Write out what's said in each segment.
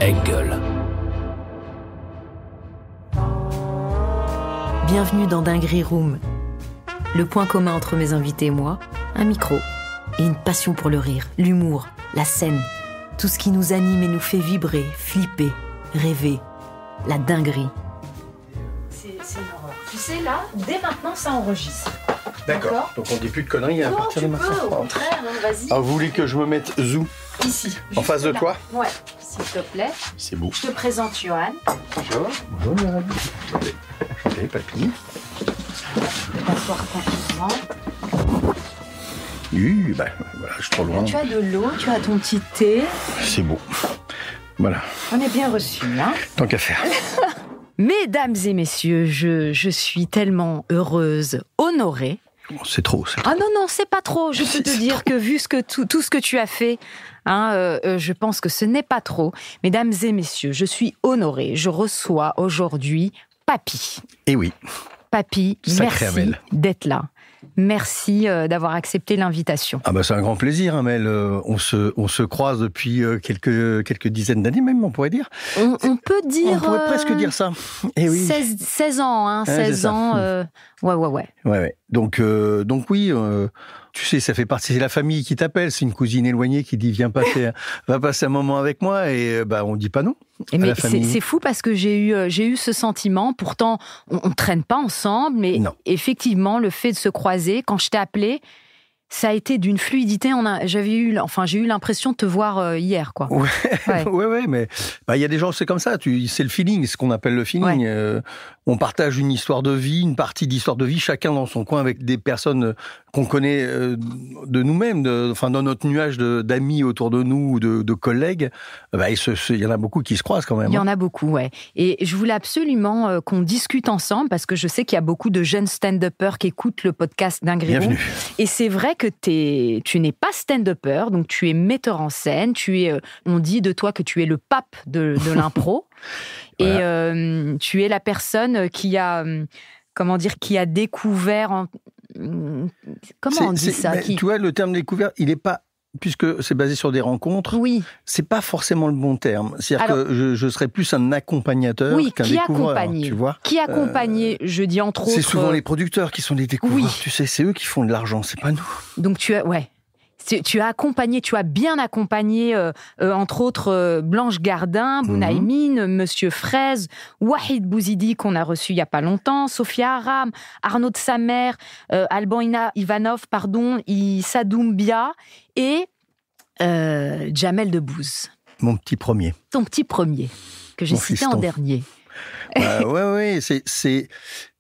Engel. Bienvenue dans Dinguerie Room. Le point commun entre mes invités et moi, un micro et une passion pour le rire, l'humour, la scène. Tout ce qui nous anime et nous fait vibrer, flipper, rêver. La dinguerie. C'est une horreur. Tu sais, là, dès maintenant, ça enregistre. D'accord. Donc on dit plus de conneries à Non, partir de tu peux, maintenant. au contraire, hein, vas-y. Alors vous voulez que je me mette où? Ici. En face de là. toi? Ouais, s'il te plaît. C'est beau. Je te présente Johan. Bonjour. Bonjour, Myriam. Enchanté, papy. T'asseoir tranquillement. Oui, ben voilà, je suis trop loin. Tu as de l'eau, tu as ton petit thé. C'est beau. Voilà. On est bien reçus, hein. Tant qu'à faire. Mesdames et messieurs, je suis tellement heureuse, honorée. Bon, c'est trop, c'est trop. Ah non, c'est pas trop. Je peux te dire que vu tout ce que tu as fait, je pense que ce n'est pas trop. Mesdames et messieurs, je suis honorée. Je reçois aujourd'hui Papy. Eh oui. Papy, Sacré merci Amel. d'être là. Merci d'avoir accepté l'invitation. Ah bah c'est un grand plaisir, Amel. On se croise depuis quelques dizaines d'années même, on pourrait dire. On peut dire... On pourrait presque dire ça. Eh oui. 16 ans, hein, 16 ans. Ouais. Donc oui, tu sais, ça fait partie, c'est la famille qui t'appelle, c'est une cousine éloignée qui dit viens va passer un moment avec moi et on dit pas non. Mais c'est fou parce que j'ai eu ce sentiment. Pourtant, on traîne pas ensemble, mais non. Effectivement, le fait de se croiser, quand je t'ai appelé, ça a été d'une fluidité. J'ai eu l'impression de te voir hier, quoi. Ouais, mais il y a des gens, c'est comme ça. C'est le feeling, ce qu'on appelle le feeling. Ouais. On partage une histoire de vie, une partie d'histoire de vie, chacun dans son coin, avec des personnes qu'on connaît de nous-mêmes, dans notre nuage d'amis autour de nous, de collègues. Il y en a beaucoup qui se croisent quand même. Il y en a beaucoup, ouais. Et je voulais absolument qu'on discute ensemble parce que je sais qu'il y a beaucoup de jeunes stand-uppers qui écoutent le podcast Dinguerie Room. Bienvenue. Et c'est vrai que tu n'es pas stand-upper, donc tu es metteur en scène. On dit de toi que tu es le pape de l'impro. Voilà. Et tu es la personne qui a découvert... Comment on dit ça? Tu vois, le terme découvert, il n'est pas... Puisque c'est basé sur des rencontres, oui. C'est pas forcément le bon terme. C'est-à-dire que je serais plus un accompagnateur qu'un découvreur. Tu vois, qui accompagné, je dis entre autres... C'est souvent les producteurs qui sont les découvreurs. Oui. Tu sais, c'est eux qui font de l'argent, c'est pas nous. Donc tu as accompagné, tu as bien accompagné, entre autres, Blanche Gardin, Bounaïmine, Monsieur Fraise, Wahid Bouzidi, qu'on a reçu il y a pas longtemps, Sophia Aram, Arnaud de Samer, Alban Ivanov, Issa Doumbia et Jamel Debbouze. Mon petit premier. Ton petit premier, que j'ai cité en dernier. Ouais, c'est...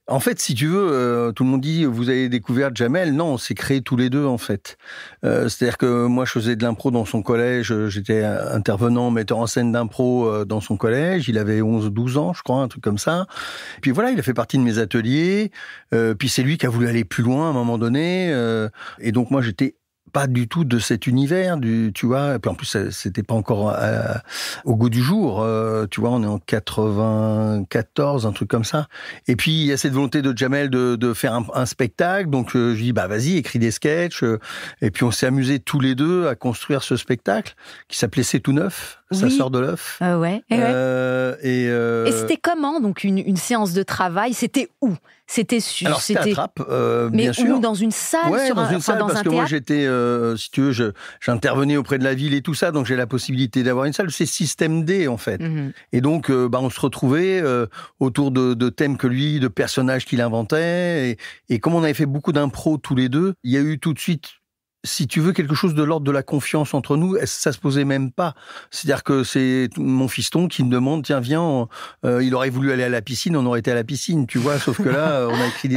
En fait, si tu veux, tout le monde dit vous avez découvert Jamel. Non, on s'est créés tous les deux en fait. C'est-à-dire que moi, je faisais de l'impro dans son collège. J'étais intervenant, metteur en scène d'impro dans son collège. Il avait 11-12 ans, je crois, un truc comme ça. Puis voilà, il a fait partie de mes ateliers. Puis c'est lui qui a voulu aller plus loin à un moment donné. Et donc moi, j'étais pas du tout de cet univers, tu vois. Et puis en plus, c'était pas encore au goût du jour. Tu vois, on est en 94, un truc comme ça. Et puis il y a cette volonté de Jamel de faire un spectacle. Donc je lui dis vas-y, écris des sketchs. Et puis on s'est amusés tous les deux à construire ce spectacle qui s'appelait C'est tout neuf. Ça sort de l'œuf. Et c'était comment donc une séance de travail? C'était où? C'était à Trappes, bien sûr. Mais où, dans une salle? Dans une salle, parce que moi j'étais, si tu veux, j'intervenais auprès de la ville et tout ça, donc j'ai la possibilité d'avoir une salle. C'est Système D en fait. Et donc on se retrouvait autour de thèmes de personnages qu'il inventait. Et comme on avait fait beaucoup d'impro tous les deux, il y a eu tout de suite, si tu veux, quelque chose de l'ordre de la confiance entre nous, ça se posait même pas. C'est-à-dire que c'est mon fiston qui me demande, tiens, viens, il aurait voulu aller à la piscine, on aurait été à la piscine, tu vois, sauf que là, on a écrit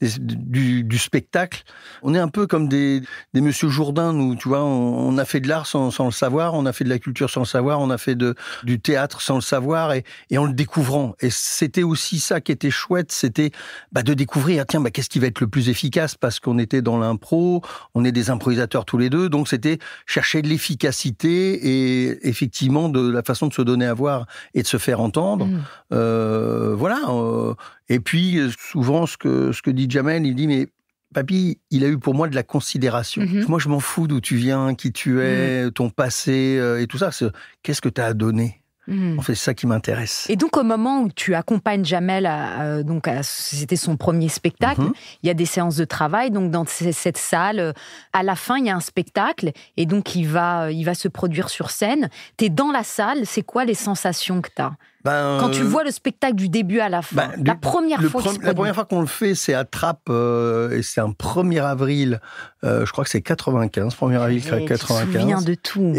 du spectacle. On est un peu comme des Monsieur Jourdain, nous, tu vois, on a fait de l'art sans le savoir, on a fait de la culture sans le savoir, on a fait du théâtre sans le savoir, et en le découvrant. Et c'était aussi ça qui était chouette, c'était de découvrir, tiens, qu'est-ce qui va être le plus efficace, parce qu'on était dans l'impro, on est des improvisateurs tous les deux, donc c'était chercher de l'efficacité et effectivement de la façon de se donner à voir et de se faire entendre. Et puis souvent ce que dit Jamel, il dit mais papy, il a eu pour moi de la considération. Moi je m'en fous d'où tu viens, qui tu es, ton passé et tout ça. Qu'est-ce que tu as à donner? En fait, c'est ça qui m'intéresse. Et donc, au moment où tu accompagnes Jamel, c'était son premier spectacle, il y a des séances de travail. Donc, dans cette salle, à la fin, il y a un spectacle. Et donc, il va se produire sur scène. T'es dans la salle. C'est quoi les sensations que t'as ? Quand tu vois le spectacle du début à la fin, la première fois qu'on le fait, c'est à Trappes, et c'est un 1er avril, je crois que c'est 95, 1er avril 95. Tu te souviens de tout.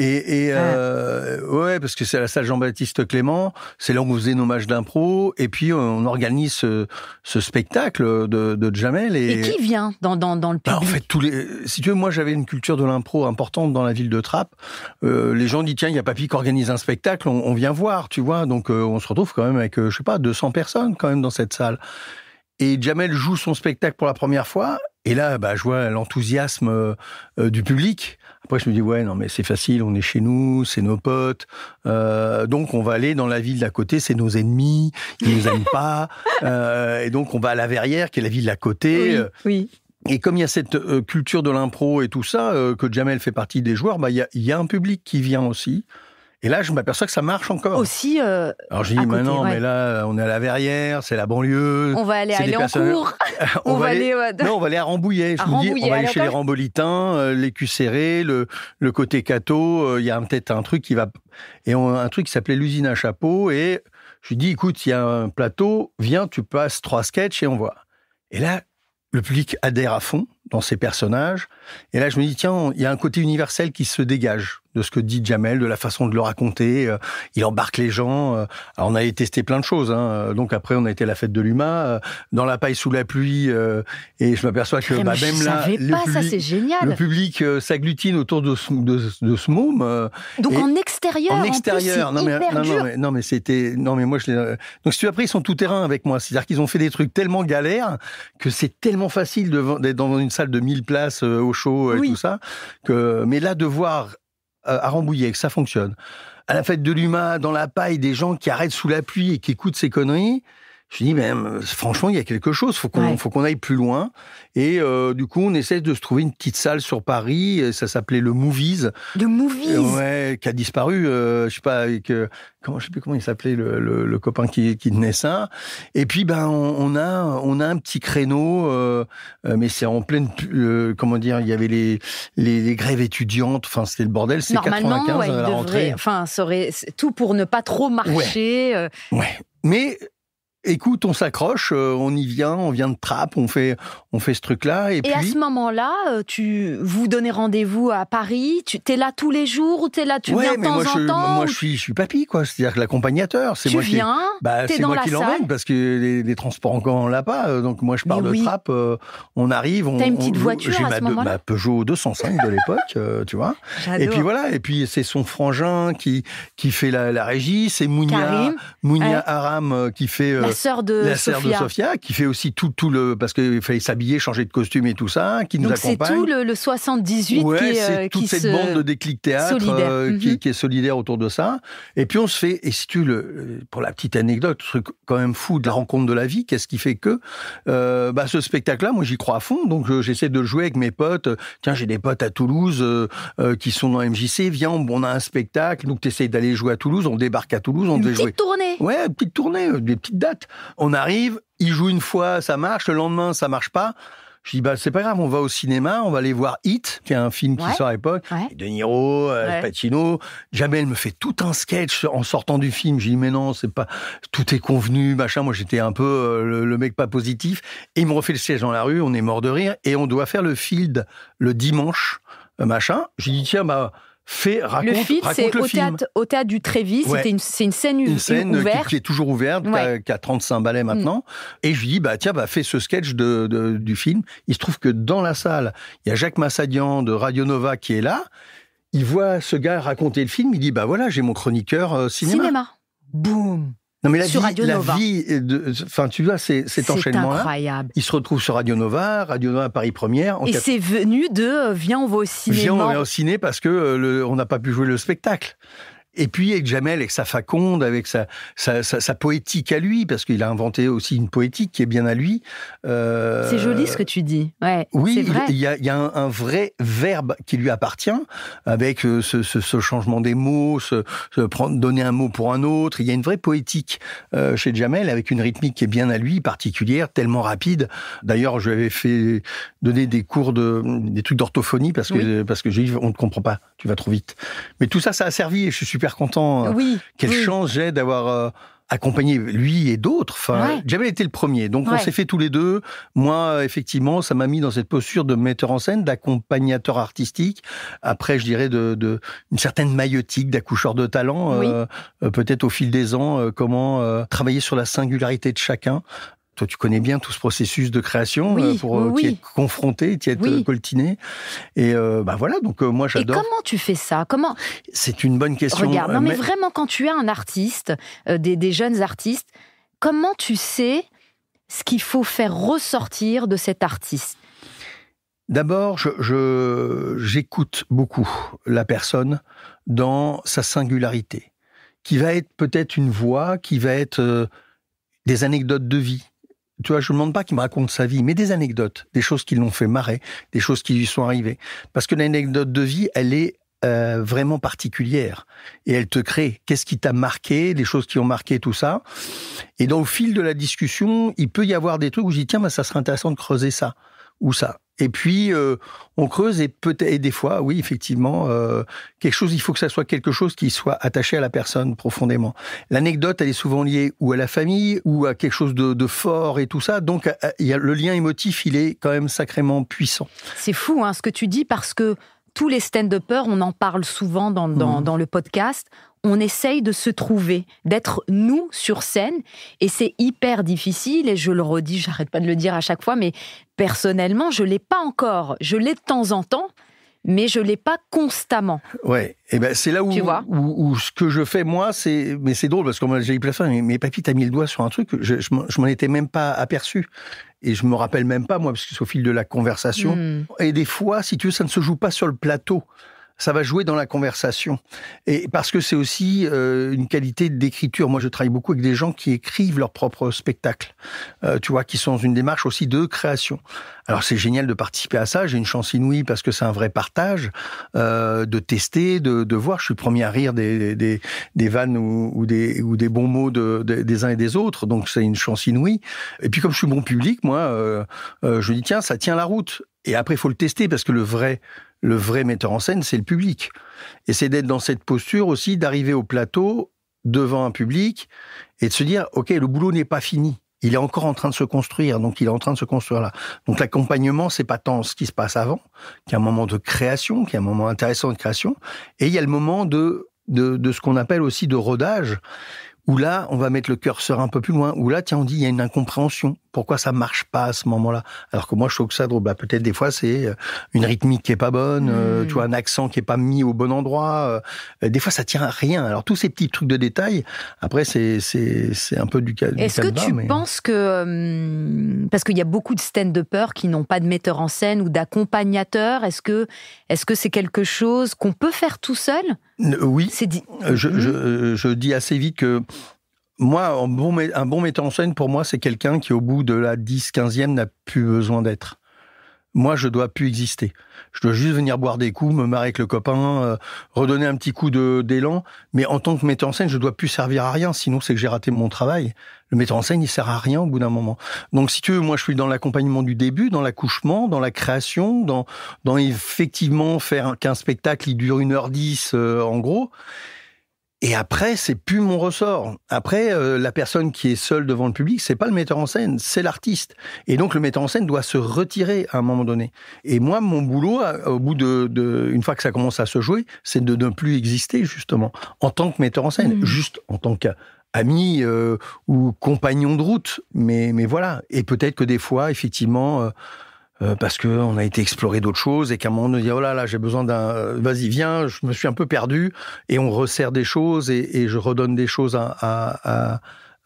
Ouais, parce que c'est à la salle Jean-Baptiste Clément, c'est là où on faisait nos matchs d'impro, et puis on organise ce spectacle de Jamel. Et qui vient dans le public ? En fait, si tu veux, moi j'avais une culture de l'impro importante dans la ville de Trappes. Les gens disent, tiens, il y a Papy qui organise un spectacle, on vient voir, tu vois, donc on se retrouve quand même avec, 200 personnes quand même dans cette salle. Et Jamel joue son spectacle pour la première fois, et là, je vois l'enthousiasme du public. Après, je me dis, ouais, non, mais c'est facile, on est chez nous, c'est nos potes, donc on va aller dans la ville d'à côté, c'est nos ennemis, ils nous aiment pas, et donc on va à La Verrière, qui est la ville d'à côté. Oui. Et comme il y a cette culture de l'impro et tout ça, que Jamel fait partie des joueurs, il y a un public qui vient aussi. Et là, je m'aperçois que ça marche encore. Aussi. Alors je dis, mais là, on est à La Verrière, c'est la banlieue. On va aller en cours. On va aller à Rambouillet. On va aller chez les Rambolitains, l'écu serré, le côté Cato. Il y a peut-être un truc un truc qui s'appelait l'usine à chapeau. Et je lui dis, écoute, il y a un plateau, viens, tu passes 3 sketchs et on voit. Et là, le public adhère à fond dans ces personnages. Et là, je me dis, tiens, il y a un côté universel qui se dégage de ce que dit Jamel, de la façon de le raconter. Il embarque les gens. Alors, on avait testé plein de choses. Donc, après, on a été à la fête de l'UMA, dans la paille sous la pluie. Et je m'aperçois que même là, c'est génial. Le public s'agglutine autour de ce môme. Donc, en extérieur. En extérieur. Mais c'était... Non, mais moi, donc, si tu veux, après, ils sont tout terrain avec moi. C'est-à-dire qu'ils ont fait des trucs tellement galères que c'est tellement facile d'être dans une salle de 1000 places au chaud et tout ça. Mais là, de voir à Rambouillet que ça fonctionne, à la fête de l'UMA, dans la paille, des gens qui arrêtent sous la pluie et qui écoutent ces conneries, je dis, franchement, il y a quelque chose, faut qu'on aille plus loin. Et du coup, on essaie de se trouver une petite salle sur Paris, et ça s'appelait le Movies. Le Movies. Ouais, qui a disparu, je sais pas, avec... je sais plus comment il s'appelait, le copain qui tenait ça. Et puis, on a un petit créneau, mais c'est en pleine, comment dire, il y avait les grèves étudiantes, enfin, c'était le bordel, c'est 95 à la rentrée. Ça aurait tout pour ne pas trop marcher. Ouais. Mais, écoute, on s'accroche, on y vient, on vient de Trappes, on fait ce truc-là. Et puis... à ce moment-là, vous donnez rendez-vous à Paris, t'es là tous les jours ou t'es là, tu viens de temps en temps? Moi, je suis papy, quoi. C'est-à-dire que l'accompagnateur, c'est moi qui... t'es dans la salle. C'est moi qui l'emmène, parce que les transports en commun, on l'a pas. Donc moi, je pars de Trappes, on arrive... T'as une petite voiture à ce moment-là? Ma Peugeot 205 de l'époque, tu vois. J'adore. Et puis voilà, et puis c'est son frangin qui fait la régie, c'est Mounia Aram qui fait... la sœur de Sophia, qui fait aussi tout parce qu'il fallait s'habiller, changer de costume et tout ça, qui nous accompagne. Donc c'est tout le 78 c'est toute cette bande de Déclic Théâtre qui est solidaire autour de ça. Et puis on se fait, et si tu pour la petite anecdote, truc quand même fou de la rencontre de la vie, qu'est-ce qui fait que ce spectacle-là, moi j'y crois à fond, donc j'essaie de le jouer avec mes potes. Tiens, j'ai des potes à Toulouse qui sont dans MJC, viens, on a un spectacle, donc t'essayes d'aller jouer à Toulouse, on débarque à Toulouse, on devait jouer. Une petite tournée, des petites dates. On arrive, il joue une fois, ça marche, le lendemain, ça marche pas. Je dis, c'est pas grave, on va au cinéma, on va aller voir Hit, qui est un film qui sort à l'époque. De Niro, Pacino. Jamel me fait tout un sketch en sortant du film. Je dis, mais non, c'est pas, tout est convenu, machin. Moi, j'étais un peu le mec pas positif. Et il me refait le sketch dans la rue, on est mort de rire. Et on doit faire le field le dimanche, machin. J'ai dit, tiens, raconte le film, c'est au théâtre du Trévis. C'est une scène ouverte. Qui est toujours ouverte, qui a 35 ballets maintenant. Et je lui dis, fais ce sketch du film. Il se trouve que dans la salle, il y a Jacques Massadian de Radio Nova qui est là. Il voit ce gars raconter le film. Il dit, voilà, j'ai mon chroniqueur cinéma. Boum. Non, mais la vie, tu vois, cet enchaînement-là. C'est incroyable. Il se retrouve sur Radio Nova Paris Première. Et c'est venu de, viens, on va au cinéma. Viens, on va au ciné parce que on n'a pas pu jouer le spectacle. Et puis avec Jamel, avec sa faconde, avec sa poétique à lui, parce qu'il a inventé aussi une poétique qui est bien à lui. C'est joli ce que tu dis. Ouais, oui, c'est vrai. Il y a un vrai verbe qui lui appartient, avec ce changement des mots, donner un mot pour un autre. Il y a une vraie poétique chez Jamel, avec une rythmique qui est bien à lui, particulière, tellement rapide. D'ailleurs, je lui avais fait donner des cours des trucs d'orthophonie, parce que j'ai dit, on ne comprend pas, tu vas trop vite. Mais tout ça, ça a servi, et je suis super content. Quelle chance j'ai d'avoir accompagné lui et d'autres. Enfin, Jamel était le premier, donc on s'est fait tous les deux. Moi, effectivement, ça m'a mis dans cette posture de metteur en scène, d'accompagnateur artistique. Après, je dirais une certaine maïeutique, d'accoucheur de talent. Peut-être au fil des ans, comment travailler sur la singularité de chacun. Toi, tu connais bien tout ce processus de création pour t'y être confronté, t'y être coltiné. Et voilà, donc moi j'adore. Et comment tu fais ça ? C'est une bonne question. Regarde, mais vraiment, quand tu es un artiste, des jeunes artistes, comment tu sais ce qu'il faut faire ressortir de cet artiste ? D'abord, j'écoute beaucoup la personne dans sa singularité, qui va être peut-être une voix, qui va être des anecdotes de vie. Tu vois, je ne demande pas qu'il me raconte sa vie, mais des anecdotes, des choses qui l'ont fait marrer, des choses qui lui sont arrivées. Parce que l'anecdote de vie, elle est vraiment particulière. Et elle te crée. Qu'est-ce qui t'a marqué, des choses qui ont marqué, tout ça. Et dans le fil de la discussion, il peut y avoir des trucs où je dis, tiens, ça serait intéressant de creuser ça, ou ça. Et puis, on creuse et des fois, oui, effectivement, quelque chose, il faut que ça soit quelque chose qui soit attaché à la personne profondément. L'anecdote, elle est souvent liée ou à la famille, ou à quelque chose de fort et tout ça. Donc, le lien émotif, il est quand même sacrément puissant. C'est fou, ce que tu dis, parce que tous les stand-uppers, on en parle souvent dans le podcast, on essaye de se trouver, d'être nous sur scène, et c'est hyper difficile, et je le redis, j'arrête pas de le dire à chaque fois, mais personnellement, je l'ai pas encore. Je l'ai de temps en temps, mais je l'ai pas constamment. Ouais, et c'est là où ce que je fais moi, mais c'est drôle parce que j'ai eu plein de fois, mais papy, t'as mis le doigt sur un truc, je m'en étais même pas aperçu. Et je me rappelle même pas, moi, parce que c'est au fil de la conversation. Et des fois, si tu veux, ça ne se joue pas sur le plateau. Ça va jouer dans la conversation. Et parce que c'est aussi une qualité d'écriture. Moi, je travaille beaucoup avec des gens qui écrivent leur propre spectacle. Tu vois, qui sont dans une démarche aussi de création. Alors, c'est génial de participer à ça. J'ai une chance inouïe parce que c'est un vrai partage, de tester, de voir. Je suis le premier à rire des vannes ou des bons mots des uns et des autres. Donc, c'est une chance inouïe. Et puis, comme je suis bon public, moi, je dis, tiens, ça tient la route. Et après, il faut le tester parce que le vrai metteur en scène, c'est le public. Et c'est d'être dans cette posture aussi, d'arriver au plateau, devant un public, et de se dire, OK, le boulot n'est pas fini. Il est encore en train de se construire, donc il est en train de se construire là. Donc l'accompagnement, c'est pas tant ce qui se passe avant, qu'il y a un moment de création, qu'il y a un moment intéressant de création, et il y a le moment de ce qu'on appelle aussi de rodage, où là, on va mettre le curseur un peu plus loin, où là, tiens, on dit, il y a une incompréhension. Pourquoi ça marche pas à ce moment-là? Alors que moi, je trouve que ça drôle. Peut-être des fois, c'est une rythmique qui est pas bonne, tu vois, un accent qui est pas mis au bon endroit. Des fois, ça tient à rien. Alors, tous ces petits trucs de détail, après, c'est un peu du calme. Est-ce que tu penses que... parce qu'il y a beaucoup de stand-uppers qui n'ont pas de metteur en scène ou d'accompagnateur. Est-ce que c'est quelque chose qu'on peut faire tout seul? Oui. Je dis assez vite que moi, un bon metteur en scène, pour moi, c'est quelqu'un qui, au bout de la 10-15e, n'a plus besoin d'être. Moi, je dois plus exister. Je dois juste venir boire des coups, me marrer avec le copain, redonner un petit coup d'élan. Mais en tant que metteur en scène, je dois plus servir à rien. Sinon, c'est que j'ai raté mon travail. Le metteur en scène, il sert à rien au bout d'un moment. Donc, si tu veux, moi, je suis dans l'accompagnement du début, dans l'accouchement, dans la création, dans effectivement faire qu'un spectacle, il dure 1h10, en gros. Et après, c'est plus mon ressort. Après, la personne qui est seule devant le public, c'est pas le metteur en scène, c'est l'artiste. Et donc, le metteur en scène doit se retirer à un moment donné. Et moi, mon boulot, au bout une fois que ça commence à se jouer, c'est de ne plus exister, justement, en tant que metteur en scène, juste en tant qu'ami ou compagnon de route. Mais voilà. Et peut-être que des fois, effectivement... parce que on a été explorer d'autres choses et qu'à un moment on nous dit oh là j'ai besoin vas-y viens, je me suis un peu perdu, et on resserre des choses et je redonne des choses à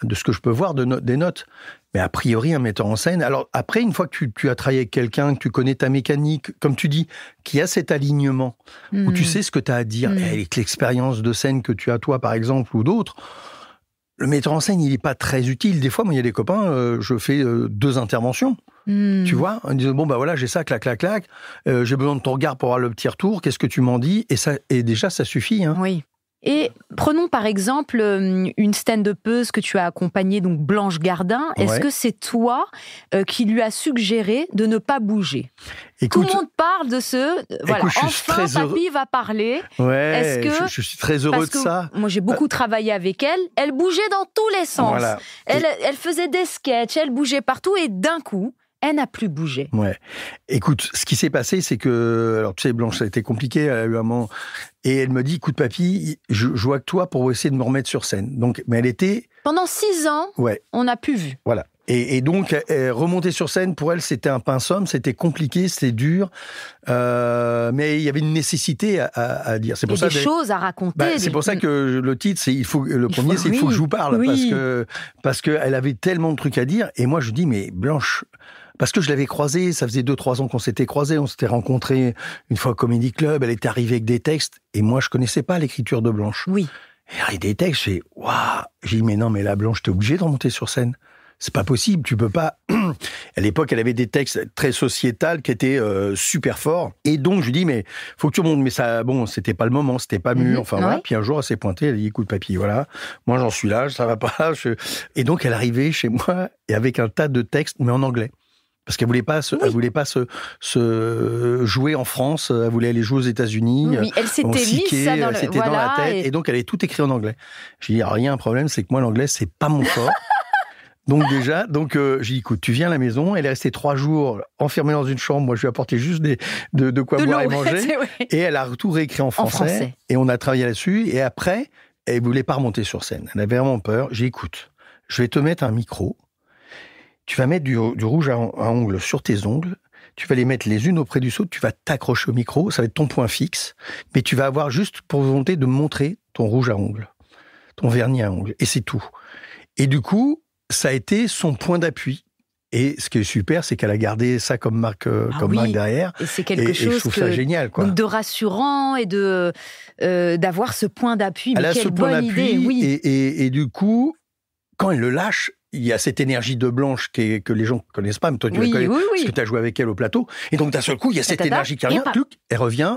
de ce que je peux voir des notes. Mais a priori, un metteur en scène... Alors après, une fois que tu as travaillé avec quelqu'un, que tu connais ta mécanique, comme tu dis, qui a cet alignement, où tu sais ce que tu as à dire, et avec l'expérience de scène que tu as toi, par exemple, ou d'autres, le metteur en scène, il n'est pas très utile. Des fois, moi, il y a des copains, je fais 2 interventions. Tu vois, en disant, bon, bah voilà, j'ai ça, clac, clac, clac, j'ai besoin de ton regard pour avoir le petit retour, qu'est-ce que tu m'en dis ? Et déjà, ça suffit. Hein. Oui. Et prenons par exemple une stand-upeuse que tu as accompagnée, donc Blanche Gardin. Est-ce que c'est toi qui lui as suggéré de ne pas bouger ? Écoute, tout le monde parle de ce... Voilà, écoute, enfin, papy va parler. Ouais, est-ce que, je suis très heureux de ça. Moi, j'ai beaucoup travaillé avec elle. Elle bougeait dans tous les sens. Voilà. Elle faisait des sketchs, elle bougeait partout et d'un coup... Elle n'a plus bougé. Ouais. Écoute, ce qui s'est passé, c'est que... Alors, tu sais, Blanche, ça a été compliqué. Elle a eu un moment... Et elle me dit, écoute, papy, je vois que toi pour essayer de me remettre sur scène. Donc, mais elle était... Pendant 6 ans, on n'a plus vu. Voilà. Et donc, remonter sur scène, pour elle, c'était un pinceau, c'était compliqué, c'était dur. Mais il y avait une nécessité à dire. C'est pour ça des choses à raconter. C'est pour ça que le titre, c'est il faut que je vous parle. Parce que elle avait tellement de trucs à dire. Et moi, je dis, mais Blanche... Parce que je l'avais croisée, ça faisait 2-3 ans qu'on s'était croisés, on s'était rencontrés une fois au Comedy Club, elle était arrivée avec des textes, et moi je connaissais pas l'écriture de Blanche. Oui. Et avec des textes, je fais, waouh! J'ai dit, mais non, mais là, Blanche, t'es obligée de remonter sur scène. C'est pas possible, tu peux pas. À l'époque, elle avait des textes très sociétals qui étaient super forts. Et donc, je lui dis, mais faut que tu remontes. Mais ça, bon, c'était pas le moment, c'était pas mûr. Enfin, voilà. Puis un jour, elle s'est pointée, elle a dit, écoute, papy, voilà, moi j'en suis là, ça va pas. Et donc, elle arrivait chez moi, et avec un tas de textes, mais en anglais. Parce qu'elle voulait pas elle voulait pas se jouer en France, elle voulait aller jouer aux États-Unis. Oui, elle s'était mise ça dans, dans la tête, et donc elle avait tout écrit en anglais. J'ai dit, rien, un problème, c'est que moi l'anglais c'est pas mon fort. Donc j'ai dit, écoute, tu viens à la maison. Elle est restée 3 jours enfermée dans une chambre. Moi, je lui ai apporté juste de quoi boire et manger. Et elle a tout réécrit en français. Et on a travaillé là-dessus. Et après, elle voulait pas remonter sur scène. Elle avait vraiment peur. J'ai dit, écoute, je vais te mettre un micro. Tu vas mettre du rouge à ongles sur tes ongles, tu vas les mettre les unes auprès du autre, tu vas t'accrocher au micro, ça va être ton point fixe, mais tu vas avoir juste pour volonté de montrer ton rouge à ongles, ton vernis à ongles, et c'est tout. Et du coup, ça a été son point d'appui. Et ce qui est super, c'est qu'elle a gardé ça comme marque derrière. Et c'est quelque chose et je trouve ça génial, quoi. Donc de rassurant et d'avoir ce point d'appui. Elle a ce point d'appui, oui. Et du coup, quand elle le lâche, il y a cette énergie de Blanche que les gens ne connaissent pas, mais toi tu la connais, parce que tu as joué avec elle au plateau. Et donc d'un seul coup, il y a cette énergie qui revient, elle revient,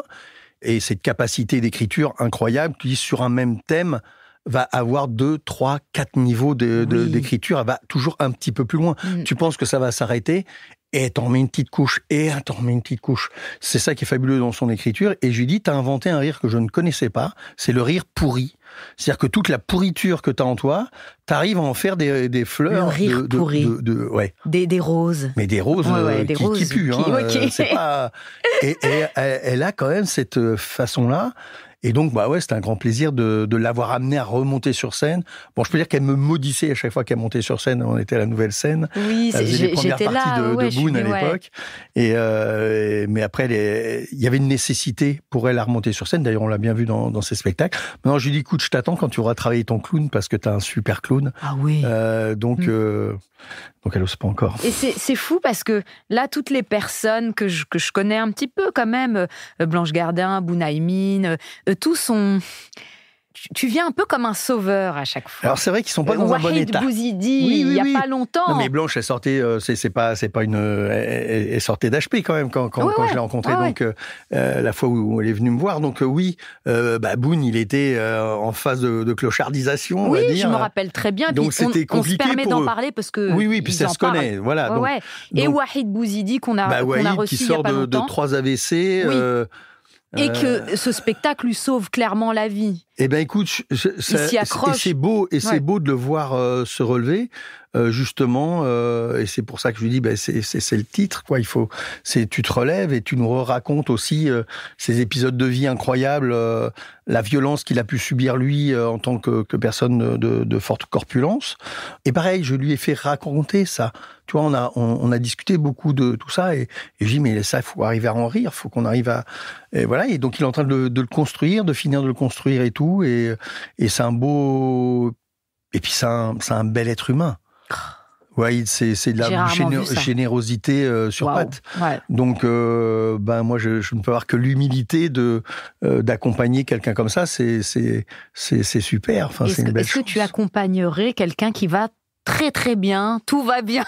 et cette capacité d'écriture incroyable, qui sur un même thème va avoir 2, 3, 4 niveaux d'écriture, elle va toujours un petit peu plus loin. Tu penses que ça va s'arrêter, et elle t'en met une petite couche, et elle t'en met une petite couche. C'est ça qui est fabuleux dans son écriture. Et je lui dis, t'as inventé un rire que je ne connaissais pas, c'est le rire pourri. C'est-à-dire que toute la pourriture que t'as en toi, t'arrives à en faire des fleurs. Le rire pourri. Des roses. Mais des roses, des roses qui puent. C'est pas... Et elle a quand même cette façon-là. Et donc, c'était un grand plaisir de l'avoir amenée à remonter sur scène. Bon, je peux dire qu'elle me maudissait à chaque fois qu'elle montait sur scène. On était à la Nouvelle Scène. Oui, j'étais les premières parties de Boone à l'époque. Mais après, il y avait une nécessité pour elle à remonter sur scène. D'ailleurs, on l'a bien vu dans ses spectacles. Maintenant, je lui dis, écoute, je t'attends quand tu auras travaillé ton clown, parce que t'as un super clown. Ah oui. Donc elle n'ose pas encore. Et c'est fou parce que là, toutes les personnes que je connais un petit peu quand même, Blanche Gardin, Bounaïmin, tous sont... Tu viens un peu comme un sauveur à chaque fois. Alors c'est vrai qu'ils sont pas dans un bon état. Wahid Bouzidi, il y a pas longtemps. Non mais Blanche, elle sortait, c'est pas une, elle sortait d'HP quand même quand je l'ai rencontrée. Donc la fois où elle est venue me voir, donc Boone, il était en phase de clochardisation, on va dire. Oui, je me rappelle très bien. Donc c'était compliqué. On se permet d'en parler parce que puis ça se connaît, voilà. Donc, et Wahid Bouzidi qu'on a reçu il y a pas longtemps. Qui sort de 3 AVC. Et que ce spectacle lui sauve clairement la vie. Eh ben écoute, c'est beau de le voir se relever, justement, et c'est pour ça que je lui dis, c'est le titre, quoi. Tu te relèves et tu nous racontes aussi ces épisodes de vie incroyables, la violence qu'il a pu subir lui en tant que personne de forte corpulence. Et pareil, je lui ai fait raconter ça. Tu vois, on a discuté beaucoup de tout ça, et je dis, mais ça, il faut arriver à en rire, il faut qu'on arrive à... Et voilà, et donc il est en train de le construire, de finir de le construire et tout, et c'est un beau Et puis c'est un bel être humain. Ouais, c'est de la générosité sur pattes. Ouais. Donc, moi, je ne peux avoir que l'humilité d'accompagner quelqu'un comme ça. C'est super. Enfin, c'est une belle chose. Est-ce que tu accompagnerais quelqu'un qui va très très bien, tout va bien?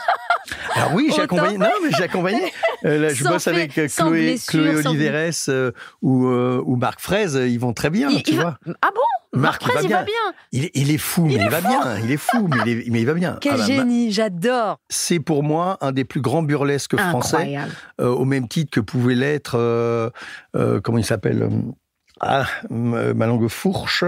Alors oui, j'ai accompagné. Non, mais j'ai accompagné. Là, je bosse avec Chloé Oliveres ou Marc Fraise. Ils vont très bien, tu vois. Ah bon? Marc Fraise, il va bien. Il est fou, mais il va bien. Il est fou, mais il va bien. Quel génie, j'adore. C'est pour moi un des plus grands burlesques français, au même titre que pouvait l'être, comment il s'appelle ma langue fourche,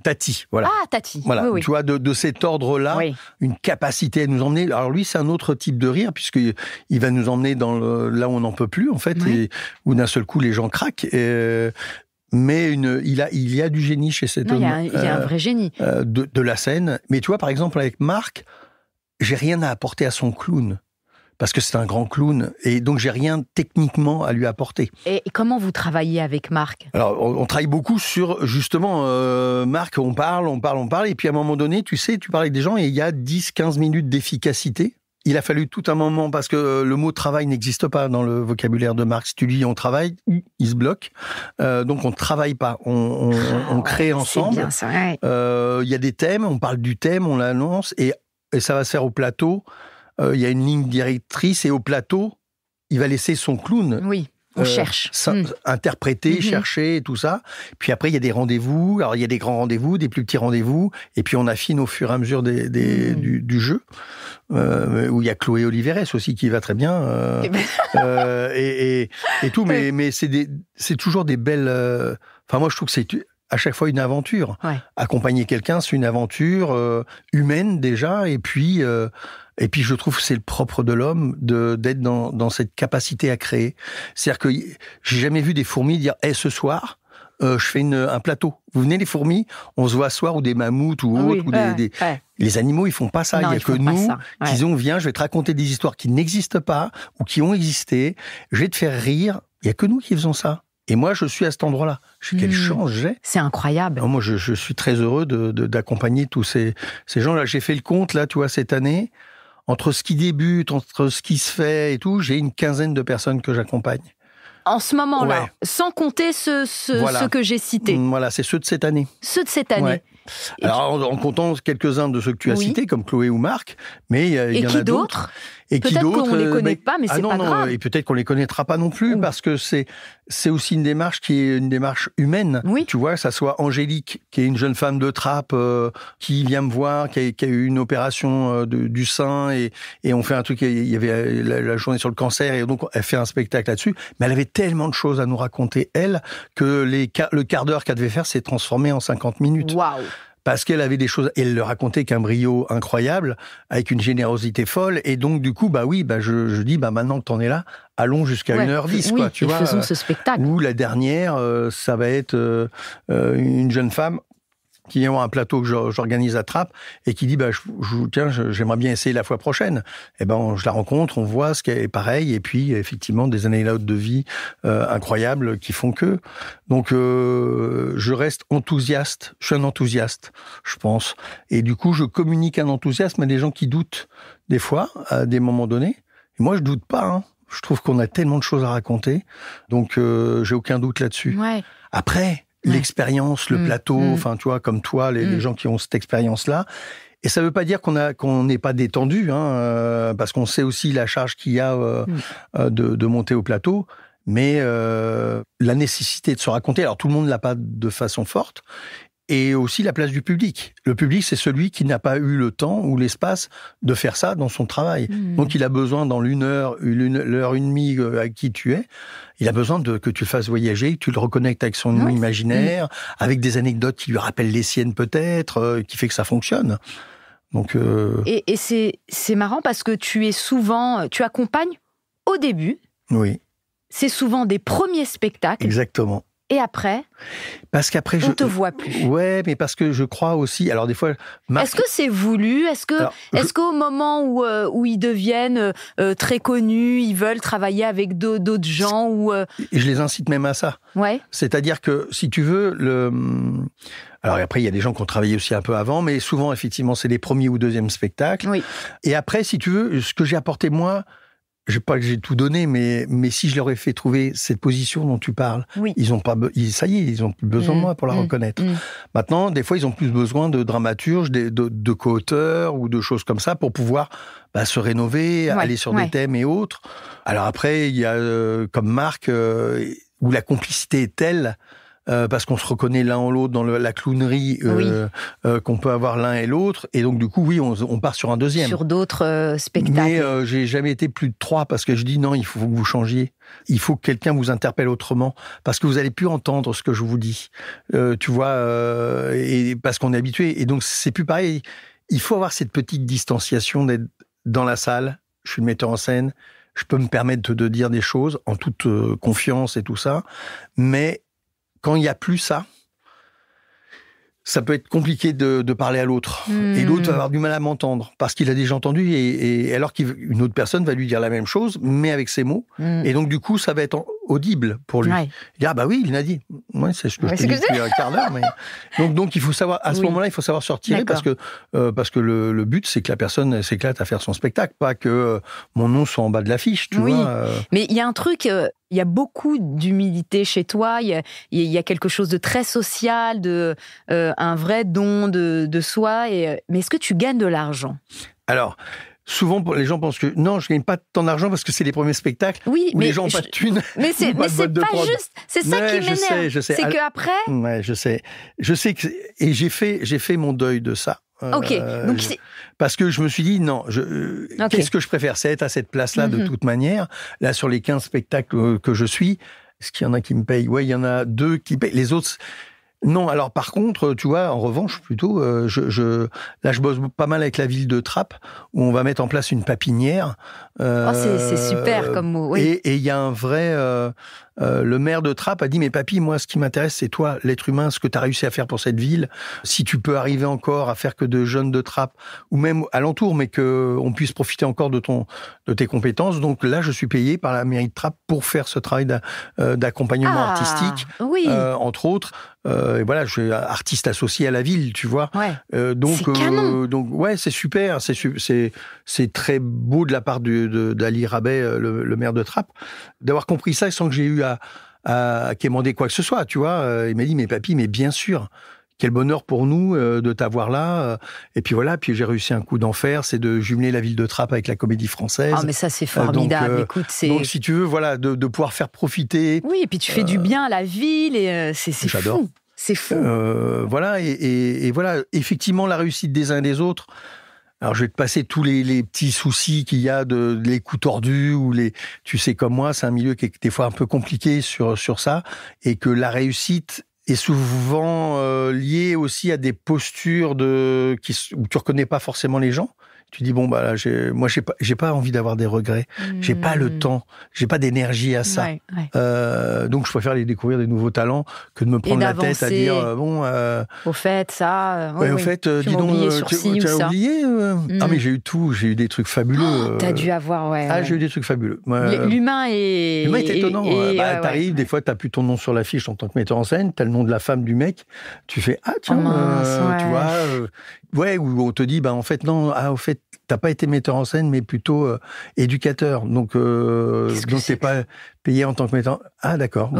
Tati, voilà. Ah, Tati, voilà. Oui. Tu vois, de cet ordre-là, une capacité à nous emmener. Alors lui, c'est un autre type de rire, puisqu'il va nous emmener là où on n'en peut plus, en fait, et où d'un seul coup, les gens craquent. Mais il y a du génie chez cet homme. Il y a un vrai génie. De la scène. Mais tu vois, par exemple, avec Marc, j'ai rien à apporter à son clown. Parce que c'est un grand clown. Et donc, j'ai rien techniquement à lui apporter. Et comment vous travaillez avec Marc? Alors, on travaille beaucoup sur, justement, Marc, on parle. Et puis, à un moment donné, tu sais, tu parles avec des gens et il y a 10-15 minutes d'efficacité. Il a fallu tout un moment, parce que le mot travail n'existe pas dans le vocabulaire de Marc. Si tu dis on travaille, il se bloque. Donc on ne travaille pas, on crée ensemble. C'est bien ça, ouais. Il y a des thèmes, on parle du thème, on l'annonce, et ça va se faire au plateau. Il y a une ligne directrice, et au plateau, il va laisser son clown. Oui. On cherche. Interpréter, chercher, tout ça. Puis après, il y a des rendez-vous. Alors, il y a des grands rendez-vous, des plus petits rendez-vous. Et puis, on affine au fur et à mesure du jeu. Où il y a Chloé Oliveres aussi qui va très bien. Et tout. Mais c'est toujours des belles... Enfin, moi, je trouve que c'est à chaque fois une aventure. Ouais. Accompagner quelqu'un, c'est une aventure humaine déjà. Et puis, je trouve que c'est le propre de l'homme d'être dans cette capacité à créer. C'est-à-dire que j'ai jamais vu des fourmis dire « ce soir, je fais un plateau. Vous venez les fourmis, on se voit ce soir, ou des mammouths ou autres. Les animaux, ils font pas ça. Il n'y a que nous qui disons « Viens, je vais te raconter des histoires qui n'existent pas ou qui ont existé. Je vais te faire rire. » Il n'y a que nous qui faisons ça. Et moi, je suis à cet endroit-là. Quelle chance j'ai. C'est incroyable. Alors moi, je suis très heureux d'accompagner tous ces gens-là. J'ai fait le compte, là, tu vois, cette année. Entre ce qui débute, entre ce qui se fait et tout, j'ai une 15aine de personnes que j'accompagne. En ce moment-là, sans compter ceux que j'ai cités. Voilà, c'est ceux de cette année. Ceux de cette année. Ouais. Alors, en comptant quelques-uns de ceux que tu as cités, comme Chloé ou Marc, mais il y en a d'autres. Et peut-être qu'on ne les connaît pas, mais c'est pas grave. Et peut-être qu'on les connaîtra pas non plus, parce que c'est aussi une démarche qui est une démarche humaine. Oui. Tu vois, que ça soit Angélique, qui est une jeune femme de Trappes, qui vient me voir, qui a eu une opération du sein, et on fait un truc, il y avait la journée sur le cancer, et donc elle fait un spectacle là-dessus. Mais elle avait tellement de choses à nous raconter, elle, que le quart d'heure qu'elle devait faire s'est transformé en 50 minutes. Waouh! Parce qu'elle avait des choses, et elle le racontait qu'un brio incroyable, avec une générosité folle, et donc du coup, je dis, maintenant que t'en es là, allons jusqu'à 1h10, quoi, tu vois. Faisons ce spectacle. Ou la dernière, ça va être une jeune femme qui vient voir un plateau que j'organise à Trappes et qui dit tiens, j'aimerais bien essayer la fois prochaine. Et je la rencontre, on voit ce qui est pareil, et puis effectivement des anecdotes de vie incroyables qui font que. Donc je reste enthousiaste. Je suis un enthousiaste, je pense. Et du coup, je communique un enthousiasme à des gens qui doutent des fois à des moments donnés. Et moi, je doute pas. Hein. Je trouve qu'on a tellement de choses à raconter, donc j'ai aucun doute là-dessus. Ouais. Après. L'expérience, le plateau, enfin, tu vois, comme toi, les gens qui ont cette expérience-là. Et ça veut pas dire qu'on n'est pas détendu, parce qu'on sait aussi la charge qu'il y a de monter au plateau. Mais la nécessité de se raconter, alors tout le monde l'a pas de façon forte, et aussi la place du public. Le public, c'est celui qui n'a pas eu le temps ou l'espace de faire ça dans son travail. Donc, il a besoin, dans l'heure et demie avec qui tu es, il a besoin que tu le fasses voyager, que tu le reconnectes avec son imaginaire, avec des anecdotes qui lui rappellent les siennes peut-être, qui fait que ça fonctionne. Donc, Et c'est marrant parce que tu accompagnes au début. Oui. C'est souvent des premiers spectacles. Exactement. Et après, parce qu'après on te voit plus. Ouais, mais parce que je crois aussi. Alors des fois, est-ce que c'est voulu? Est-ce qu'au moment où ils deviennent très connus, ils veulent travailler avec d'autres gens ou Et je les incite même à ça. Ouais. C'est-à-dire que si tu veux Alors après, il y a des gens qui ont travaillé aussi un peu avant, mais souvent, effectivement, c'est les premiers ou deuxièmes spectacles. Oui. Et après, si tu veux, ce que j'ai apporté moi, je sais pas que j'ai tout donné, mais si je leur ai fait trouver cette position dont tu parles, ils ont pas, ça y est, ils ont plus besoin de moi pour la reconnaître. Maintenant, des fois, ils ont plus besoin de dramaturges, de co-auteurs ou de choses comme ça pour pouvoir se rénover, aller sur des thèmes et autres. Alors après, il y a comme Marc où la complicité est telle. Parce qu'on se reconnaît l'un ou l'autre dans la clownerie qu'on peut avoir l'un et l'autre. Et donc, du coup, on part sur un deuxième. Sur d'autres spectacles. Mais j'ai jamais été plus de 3 parce que je dis non, il faut que vous changiez. Il faut que quelqu'un vous interpelle autrement parce que vous allez plus entendre ce que je vous dis. Tu vois, et parce qu'on est habitué. Et donc, c'est plus pareil. Il faut avoir cette petite distanciation d'être dans la salle. Je suis le metteur en scène. Je peux me permettre de dire des choses en toute confiance et tout ça. Mais quand il n'y a plus ça, ça peut être compliqué de parler à l'autre. Et l'autre va avoir du mal à m'entendre, parce qu'il a déjà entendu, et alors qu'une autre personne va lui dire la même chose, mais avec ses mots. Et donc, du coup, ça va être audible pour lui. Il dit, ah bah oui, il l'a dit. Ouais, c'est ce que je te dis depuis un quart d'heure. Mais... Donc, il faut savoir, à ce moment-là, il faut savoir se retirer, parce que le but, c'est que la personne s'éclate à faire son spectacle, pas que mon nom soit en bas de l'affiche, tu vois. Mais il y a un truc... Il y a beaucoup d'humilité chez toi, il y a quelque chose de très social, un vrai don de soi. Mais est-ce que tu gagnes de l'argent ? Alors, souvent, les gens pensent que non, je ne gagne pas tant d'argent parce que c'est les premiers spectacles où les gens n'ont pas de thunes. Mais c'est pas juste, c'est ça qui m'énerve. Je sais. C'est qu'après... Ouais, je sais que... Et j'ai fait mon deuil de ça. Ok, donc parce que je me suis dit, non, qu'est-ce que je préfère ? C'est être à cette place-là de toute manière. Là, sur les 15 spectacles que je suis, est-ce qu'il y en a qui me payent ? Ouais, il y en a 2 qui payent. Les autres... Non, alors par contre, tu vois, en revanche, plutôt, là, je bosse pas mal avec la ville de Trappes, où on va mettre en place une papinière. C'est super comme mot, oui. Et il y a un vrai... le maire de Trappes a dit, mais papy, moi, ce qui m'intéresse, c'est toi, l'être humain, ce que tu as réussi à faire pour cette ville. Si tu peux arriver encore à faire que de jeunes de Trappes, ou même alentour, mais qu'on puisse profiter encore de tes compétences. Donc là, je suis payé par la mairie de Trappes pour faire ce travail d'accompagnement artistique, entre autres. Et voilà, je suis artiste associé à la ville, tu vois. Donc, c'est canon. Donc, ouais, c'est super. C'est très beau de la part d'Ali Rabet, le maire de Trappes, d'avoir compris ça sans que j'ai eu à quémander quoi que ce soit, tu vois. Il m'a dit, mais papy, mais bien sûr, quel bonheur pour nous de t'avoir là. Et puis voilà, puis j'ai réussi un coup d'enfer, c'est de jumeler la ville de Trappes avec la Comédie Française. Ah, mais ça, c'est formidable. Écoute, donc, si tu veux, voilà, de pouvoir faire profiter. Oui, et puis tu fais du bien à la ville, et c'est fou. C'est fou. Voilà, et voilà, effectivement, la réussite des uns et des autres. Alors, je vais te passer tous les petits soucis qu'il y a les coups tordus ou tu sais, comme moi, c'est un milieu qui est des fois un peu compliqué sur ça, et que la réussite est souvent liée aussi à des postures où tu reconnais pas forcément les gens. Tu dis, bon, bah, là, moi, j'ai pas envie d'avoir des regrets. J'ai pas le temps. J'ai pas d'énergie à ça. Donc, je préfère aller découvrir des nouveaux talents que de me prendre la tête à dire, bon... Au fait, ça... au fait, dis donc, tu as oublié Ah, mais j'ai eu tout. J'ai eu des trucs fabuleux. T'as dû avoir, j'ai eu des trucs fabuleux. L'humain est... L'humain est étonnant. T'arrives, des fois, t'as plus ton nom sur l'affiche en tant que metteur en scène. T'as le nom de la femme du mec. Tu fais, ah, tiens, tu vois... où on te dit, bah, en fait, non, au fait, t'as pas été metteur en scène, mais plutôt éducateur. Donc t'es pas payé en tant que metteur. Ah, d'accord.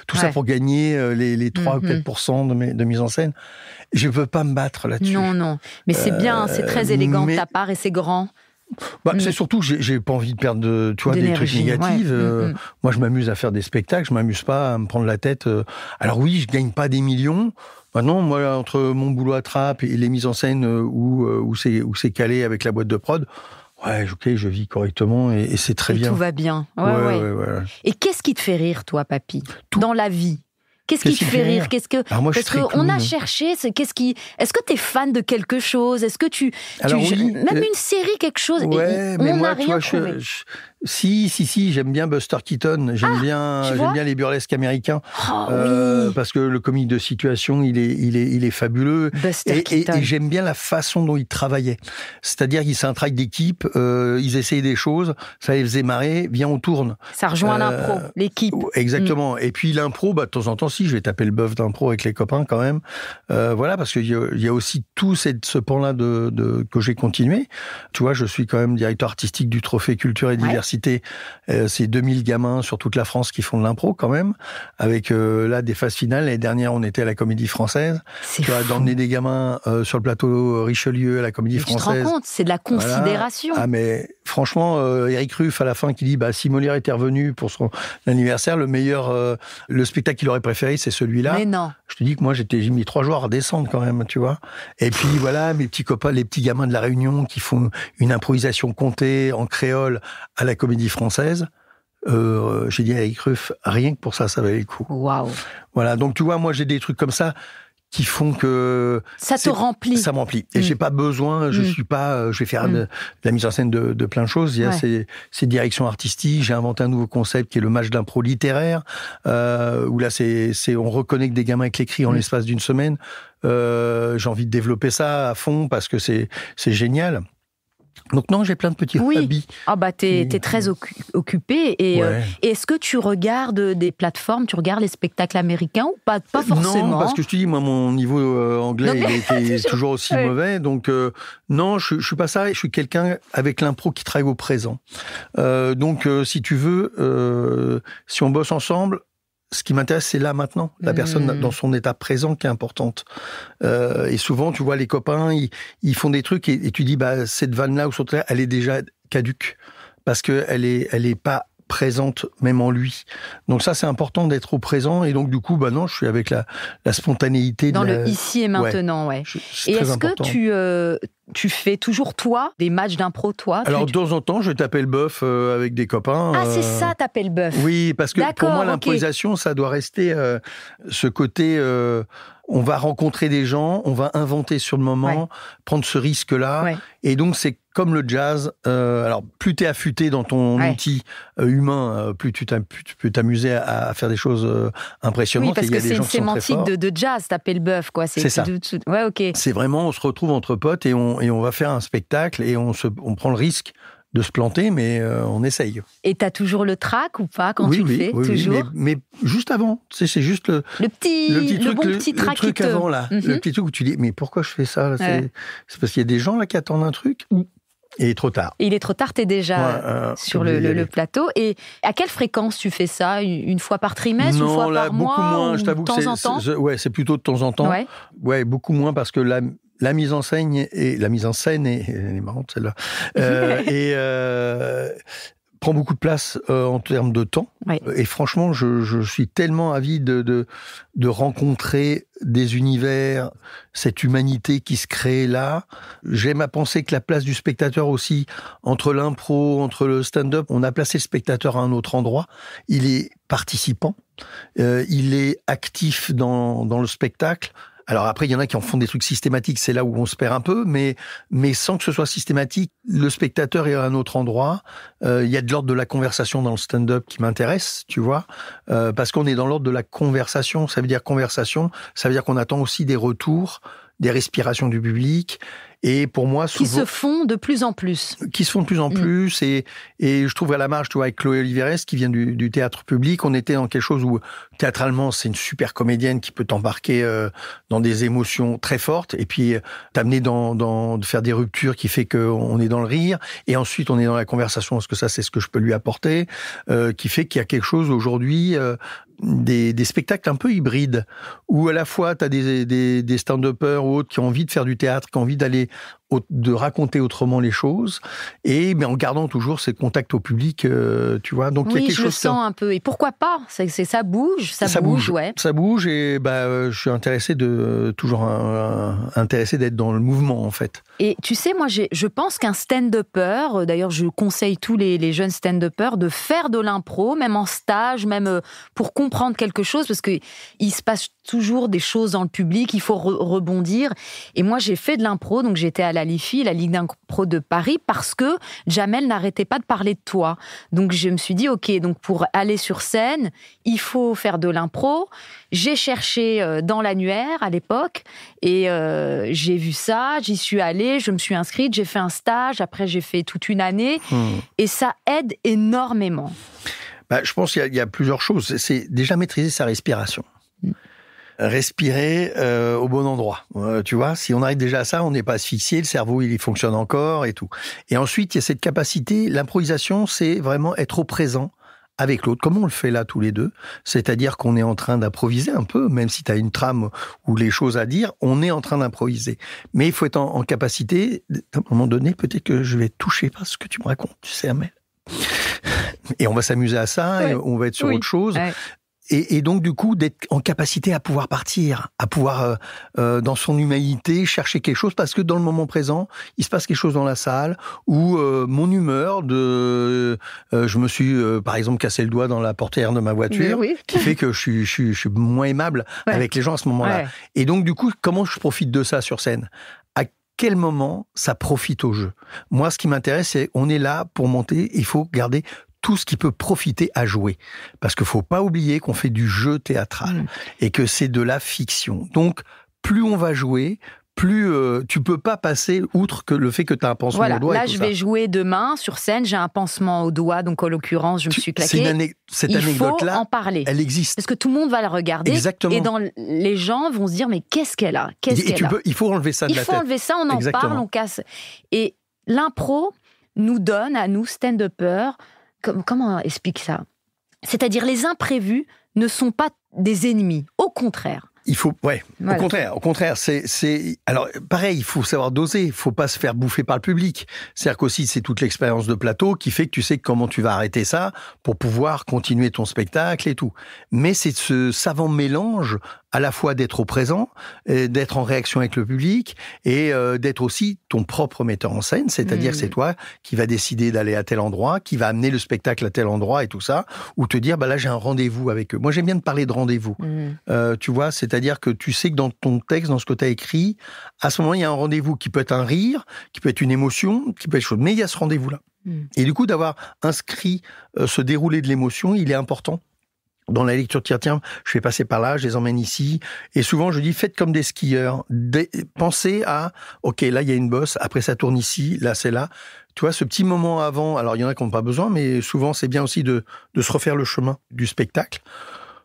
Tout ça pour gagner les 3 ou 4% de mise en scène. Je veux pas me battre là-dessus. Non. Mais c'est bien, c'est très élégant de ta part et c'est grand. C'est surtout que j'ai pas envie de perdre des trucs négatifs. Moi, je m'amuse à faire des spectacles, je m'amuse pas à me prendre la tête. Alors oui, je gagne pas des millions. Non, moi, entre mon boulot à Trappes et les mises en scène où c'est calé avec la boîte de prod, je vis correctement et c'est très bien. Tout va bien. Ouais. Et qu'est-ce qui te fait rire, toi, papy, dans la vie ? Qu'est-ce qui te fait rire ? Alors moi, parce qu'on a cherché, est-ce que t'es fan de quelque chose ? Est-ce que même une série, quelque chose, mais on moi, n'a rien trouvé. Si, j'aime bien Buster Keaton, j'aime bien les burlesques américains, oui. parce que le comique de situation, il est fabuleux, et j'aime bien la façon dont il travaillait. C'est-à-dire qu'il c'est un travail d'équipe, ils essayaient des choses, ça les faisait marrer, viens on tourne. Ça rejoint l'impro, l'équipe. Exactement. Et puis l'impro, de temps en temps, si je vais taper le bœuf d'impro avec les copains quand même, voilà, parce qu'il y a aussi tout ce pan-là que j'ai continué. Tu vois, je suis quand même directeur artistique du Trophée Culture et Diversité. C'est 2000 gamins sur toute la France qui font de l'impro quand même, avec là des phases finales. L'année dernière, on était à la Comédie Française. Tu vois, d'emmener des gamins sur le plateau Richelieu à la Comédie Française. Tu te rends compte, c'est de la considération. Voilà. Ah mais franchement, Éric Ruff à la fin qui dit si Molière était revenu pour son anniversaire, le spectacle qu'il aurait préféré, c'est celui-là. Mais non. Je te dis que moi j'ai mis 3 jours à redescendre quand même, tu vois. Et puis voilà, mes petits copains, les petits gamins de la Réunion qui font une improvisation comptée en créole à la Comédie Française. J'ai dit à Éric Ruff, rien que pour ça valait le coup. Waouh. Voilà, donc tu vois, moi j'ai des trucs comme ça qui font que ça te remplit. Ça me remplit. Et j'ai pas besoin, je suis pas, je vais faire de la mise en scène de plein de choses. Il y a ces directions artistiques. J'ai inventé un nouveau concept qui est le match d'impro littéraire, où là on reconnecte des gamins avec l'écrit en l'espace d'une semaine. J'ai envie de développer ça à fond parce que c'est génial. Donc non, j'ai plein de petits hobbies. Ah t'es très occupé. Et est-ce que tu regardes des plateformes, tu regardes les spectacles américains ou pas forcément? Non, parce que je te dis, moi, mon niveau anglais, il était toujours aussi mauvais. Donc non, je suis pas ça. Je suis quelqu'un avec l'impro qui travaille au présent. Donc si tu veux, si on bosse ensemble, ce qui m'intéresse, c'est là, maintenant. La personne dans son état présent qui est importante. Et souvent, tu vois, les copains, ils font des trucs et tu dis, cette vanne-là ou cette là, elle est déjà caduque. Parce qu'elle est pas présente, même en lui. Donc ça, c'est important d'être au présent. Et donc, du coup, non, je suis avec la spontanéité. Dans le ici et maintenant, ouais. Et est-ce important. Que tu fais toujours, toi, des matchs d'impro, toi? Alors, de temps en temps, je vais taper le bœuf avec des copains. Ah, c'est ça, taper le bœuf. Oui, parce que pour moi, l'improvisation, ça doit rester ce côté... on va rencontrer des gens, on va inventer sur le moment, prendre ce risque-là. Ouais. Et donc, c'est comme le jazz. Alors, plus t'es affûté dans ton outil humain, plus tu peux t'amuser à faire des choses impressionnantes. Oui, parce que c'est une sémantique de jazz, taper le bœuf, quoi. C'est ça. Ouais, ok. C'est vraiment, on se retrouve entre potes et on va faire un spectacle et on prend le risque de se planter, mais on essaye. Et t'as toujours le trac ou pas quand tu le fais? Oui, toujours. Mais juste avant, c'est juste le truc avant là, le petit truc où tu dis mais pourquoi je fais ça là, c'est parce qu'il y a des gens là qui attendent un truc. Et il est trop tard. Il est trop tard, t'es déjà sur le plateau. Et à quelle fréquence tu fais ça? Une fois par trimestre, une fois par mois? Beaucoup moins. Je t'avoue que de temps en temps. C'est plutôt de temps en temps. Ouais, beaucoup moins parce que la mise en scène et elle est marrante celle-là. Prend beaucoup de place en termes de temps. Ouais. Et franchement, je suis tellement avide de rencontrer des univers, cette humanité qui se crée là. J'aime à penser que la place du spectateur aussi, entre l'impro, entre le stand-up, on a placé le spectateur à un autre endroit. Il est participant, il est actif dans le spectacle. Alors après, il y en a qui en font des trucs systématiques, c'est là où on se perd un peu, mais sans que ce soit systématique, le spectateur est à un autre endroit. Il y a de l'ordre de la conversation dans le stand-up qui m'intéresse, tu vois, parce qu'on est dans l'ordre de la conversation. Ça veut dire conversation, ça veut dire qu'on attend aussi des retours, des respirations du public. Et pour moi, souvent, qui se font de plus en plus. Qui se font de plus en plus. Et je trouve à la marge, tu vois, avec Chloé Oliveres, qui vient du théâtre public, on était dans quelque chose où, théâtralement, c'est une super comédienne qui peut t'embarquer dans des émotions très fortes, et puis t'amener de faire des ruptures qui fait qu'on est dans le rire, et ensuite on est dans la conversation, parce que ça, c'est ce que je peux lui apporter, qui fait qu'il y a quelque chose aujourd'hui... Des spectacles un peu hybrides, où à la fois tu as des stand-uppers ou autres qui ont envie de faire du théâtre, qui ont envie de raconter autrement les choses, mais en gardant toujours ces contacts au public, tu vois. Donc, il y a quelque chose. Oui, je le sens un peu. Et pourquoi pas? Ça bouge, ça bouge, ouais. Ça bouge, et je suis toujours intéressé d'être dans le mouvement, en fait. Et tu sais, moi, je pense qu'un stand-upper, d'ailleurs, je conseille tous les jeunes stand-uppers de faire de l'impro, même en stage, même pour comprendre quelque chose, parce que il se passe toujours des choses dans le public, il faut rebondir. Et moi, j'ai fait de l'impro, donc j'étais à la la LIFI, la Ligue d'impro de Paris, parce que Jamel n'arrêtait pas de parler de toi. Donc je me suis dit, ok, donc pour aller sur scène, il faut faire de l'impro. J'ai cherché dans l'annuaire à l'époque et j'ai vu ça, j'y suis allée, je me suis inscrite, j'ai fait un stage, après j'ai fait toute une année et ça aide énormément. Je pense qu'il y a plusieurs choses. C'est déjà maîtriser sa respiration. Respirer au bon endroit. Tu vois, si on arrive déjà à ça, on n'est pas asphyxié, le cerveau il fonctionne encore et tout. Et ensuite, il y a cette capacité, l'improvisation, c'est vraiment être au présent avec l'autre, comme on le fait là tous les deux. C'est-à-dire qu'on est en train d'improviser un peu, même si tu as une trame ou les choses à dire, on est en train d'improviser. Mais il faut être en capacité, à un moment donné, peut-être que je vais être touché par ce que tu me racontes, tu sais, Amel. Et on va s'amuser à ça, et on va être sur autre chose. Ouais. Et donc, du coup, d'être en capacité à pouvoir partir, à pouvoir, dans son humanité, chercher quelque chose, parce que dans le moment présent, il se passe quelque chose dans la salle, où mon humeur je me suis, par exemple, cassé le doigt dans la portière de ma voiture, qui fait que je suis moins aimable avec les gens à ce moment-là. Ouais. Et donc, du coup, comment je profite de ça sur scène ? À quel moment ça profite au jeu ? Moi, ce qui m'intéresse, c'est on est là pour monter, il faut garder tout ce qui peut profiter à jouer. Parce qu'il ne faut pas oublier qu'on fait du jeu théâtral et que c'est de la fiction. Donc, plus on va jouer, plus tu peux pas passer outre que le fait que tu as un pansement au doigt. Là, je vais jouer demain sur scène, j'ai un pansement au doigt, donc en l'occurrence, je me suis claqué. Cette anecdote-là, il faut en parler. Elle existe. Parce que tout le monde va la regarder. Exactement. Et les gens vont se dire, mais qu'est-ce qu'elle a ? Il faut enlever ça de la tête. Il faut enlever ça, on en parle, on casse. Et l'impro nous donne, à nous, stand-uppers, comment on explique ça ? C'est-à-dire, les imprévus ne sont pas des ennemis. Au contraire. Il faut, au contraire, alors, pareil, il faut savoir doser, il faut pas se faire bouffer par le public. C'est-à-dire qu'aussi, c'est toute l'expérience de plateau qui fait que tu sais comment tu vas arrêter ça pour pouvoir continuer ton spectacle et tout. Mais c'est ce savant mélange à la fois d'être au présent, d'être en réaction avec le public et d'être aussi ton propre metteur en scène, c'est-à-dire c'est toi qui va décider d'aller à tel endroit, qui va amener le spectacle à tel endroit et tout ça, ou te dire, là j'ai un rendez-vous avec eux. Moi j'aime bien de parler de rendez-vous, tu vois, c'est-à-dire que tu sais que dans ton texte, dans ce que tu as écrit, à ce moment il y a un rendez-vous qui peut être un rire, qui peut être une émotion, qui peut être chose, mais il y a ce rendez-vous-là. Et du coup d'avoir inscrit ce déroulé de l'émotion, il est important. Dans la lecture, tiens, je vais passer par là, je les emmène ici. Et souvent, je dis, faites comme des skieurs. Pensez à, ok, là, il y a une bosse, après ça tourne ici, là, c'est là. Tu vois, ce petit moment avant, alors il y en a qui n'ont pas besoin, mais souvent, c'est bien aussi de se refaire le chemin du spectacle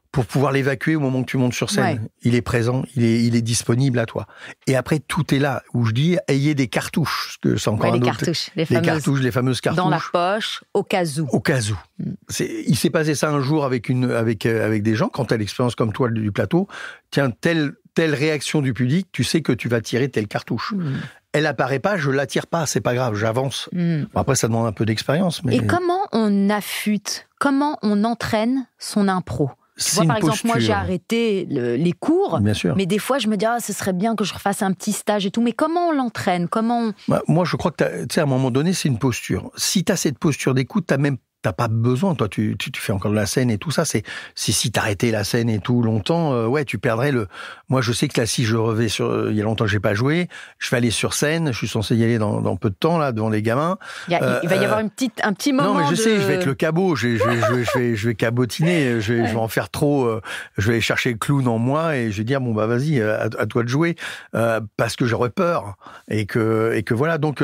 pour pouvoir l'évacuer au moment que tu montes sur scène. Ouais. Il est présent, il est disponible à toi. Et après, tout est là, où je dis, ayez des cartouches. Parce que c'est encore les cartouches, les fameuses cartouches. Dans la poche, au cas où. Au cas où. Il s'est passé ça un jour avec des gens, quand tu as l'expérience comme toi du plateau, tiens, telle réaction du public, tu sais que tu vas tirer telle cartouche. Elle apparaît pas, je la tire pas, c'est pas grave, j'avance. Après, ça demande un peu d'expérience. Mais... Et comment on affûte, comment on entraîne son impro ? Tu vois, par exemple, moi, j'ai arrêté les cours, bien sûr. Mais des fois, je me dis, ce serait bien que je refasse un petit stage et tout. Mais comment on l'entraîne ? Moi, je crois que, tu sais, à un moment donné, c'est une posture. Si tu as cette posture d'écoute, t'as pas besoin, toi, tu fais encore de la scène et tout ça. Si t'arrêtais la scène et tout longtemps, tu perdrais Moi, je sais que là, si je revais il y a longtemps que j'ai pas joué, je vais aller sur scène, je suis censé y aller dans peu de temps, là, devant les gamins. Il va y avoir un petit moment. Non, mais je sais, je vais être le cabot, je vais cabotiner, je vais en faire trop, je vais chercher le clown en moi et je vais dire, vas-y, à toi de jouer, parce que j'aurais peur. Et que voilà. Donc,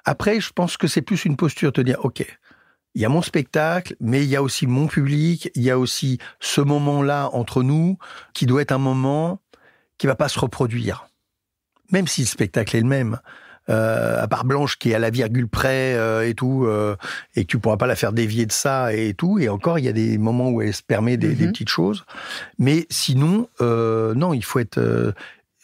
après, je pense que c'est plus une posture, te dire, ok, il y a mon spectacle, mais il y a aussi mon public, il y a aussi ce moment-là entre nous qui doit être un moment qui va pas se reproduire. Même si le spectacle est le même. À part Blanche qui est à la virgule près et tout, et que tu pourras pas la faire dévier de ça et tout. Et encore, il y a des moments où elle se permet des petites choses. Mais sinon, non, il faut être...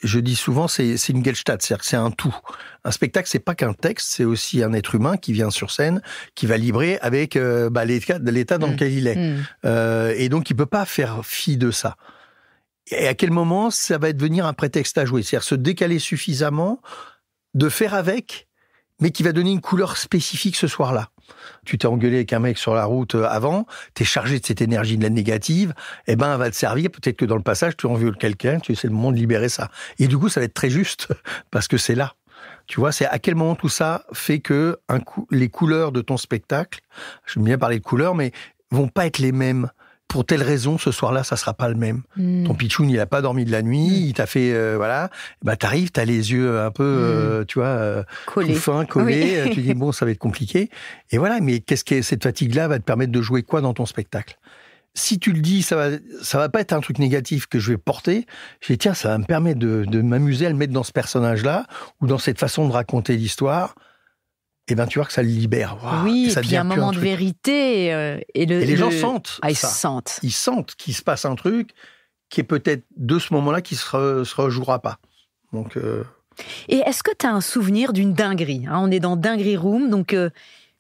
je dis souvent, c'est une Gestalt, c'est-à-dire que c'est un tout. Un spectacle, c'est pas qu'un texte, c'est aussi un être humain qui vient sur scène, qui va vibrer avec l'état dans lequel il est. Et donc, il peut pas faire fi de ça. Et à quel moment ça va devenir un prétexte à jouer ? C'est-à-dire se décaler suffisamment, de faire avec, mais qui va donner une couleur spécifique ce soir-là. Tu t'es engueulé avec un mec sur la route avant, t'es chargé de cette énergie de la négative, elle va te servir, peut-être que dans le passage, tu engueules quelqu'un, c'est le moment de libérer ça. Et du coup, ça va être très juste, parce que c'est là. Tu vois, c'est à quel moment tout ça fait que les couleurs de ton spectacle, j'aime bien parler de couleurs, mais vont pas être les mêmes. Pour telle raison, ce soir-là, ça sera pas le même. Ton pitchoun, il a pas dormi de la nuit, il t'a fait, voilà. Bah, t'arrives, t'as les yeux un peu, tu vois, tout fins, collés. Oui. Tu dis, bon, ça va être compliqué. Et voilà, mais cette fatigue-là va te permettre de jouer quoi dans ton spectacle? Si tu le dis, ça va pas être un truc négatif que je vais porter. Je dis, tiens, ça va me permettre de m'amuser à le mettre dans ce personnage-là, ou dans cette façon de raconter l'histoire. Et ben, tu vois que ça le libère. Wow, oui, et puis il y a un moment de vérité. Et les gens sentent. Ah, ils sentent. Ils sentent qu'il se passe un truc qui est peut-être de ce moment-là qui se rejouera pas. Donc. Et est-ce que tu as un souvenir d'une dinguerie, hein? On est dans Dinguerie Room, donc.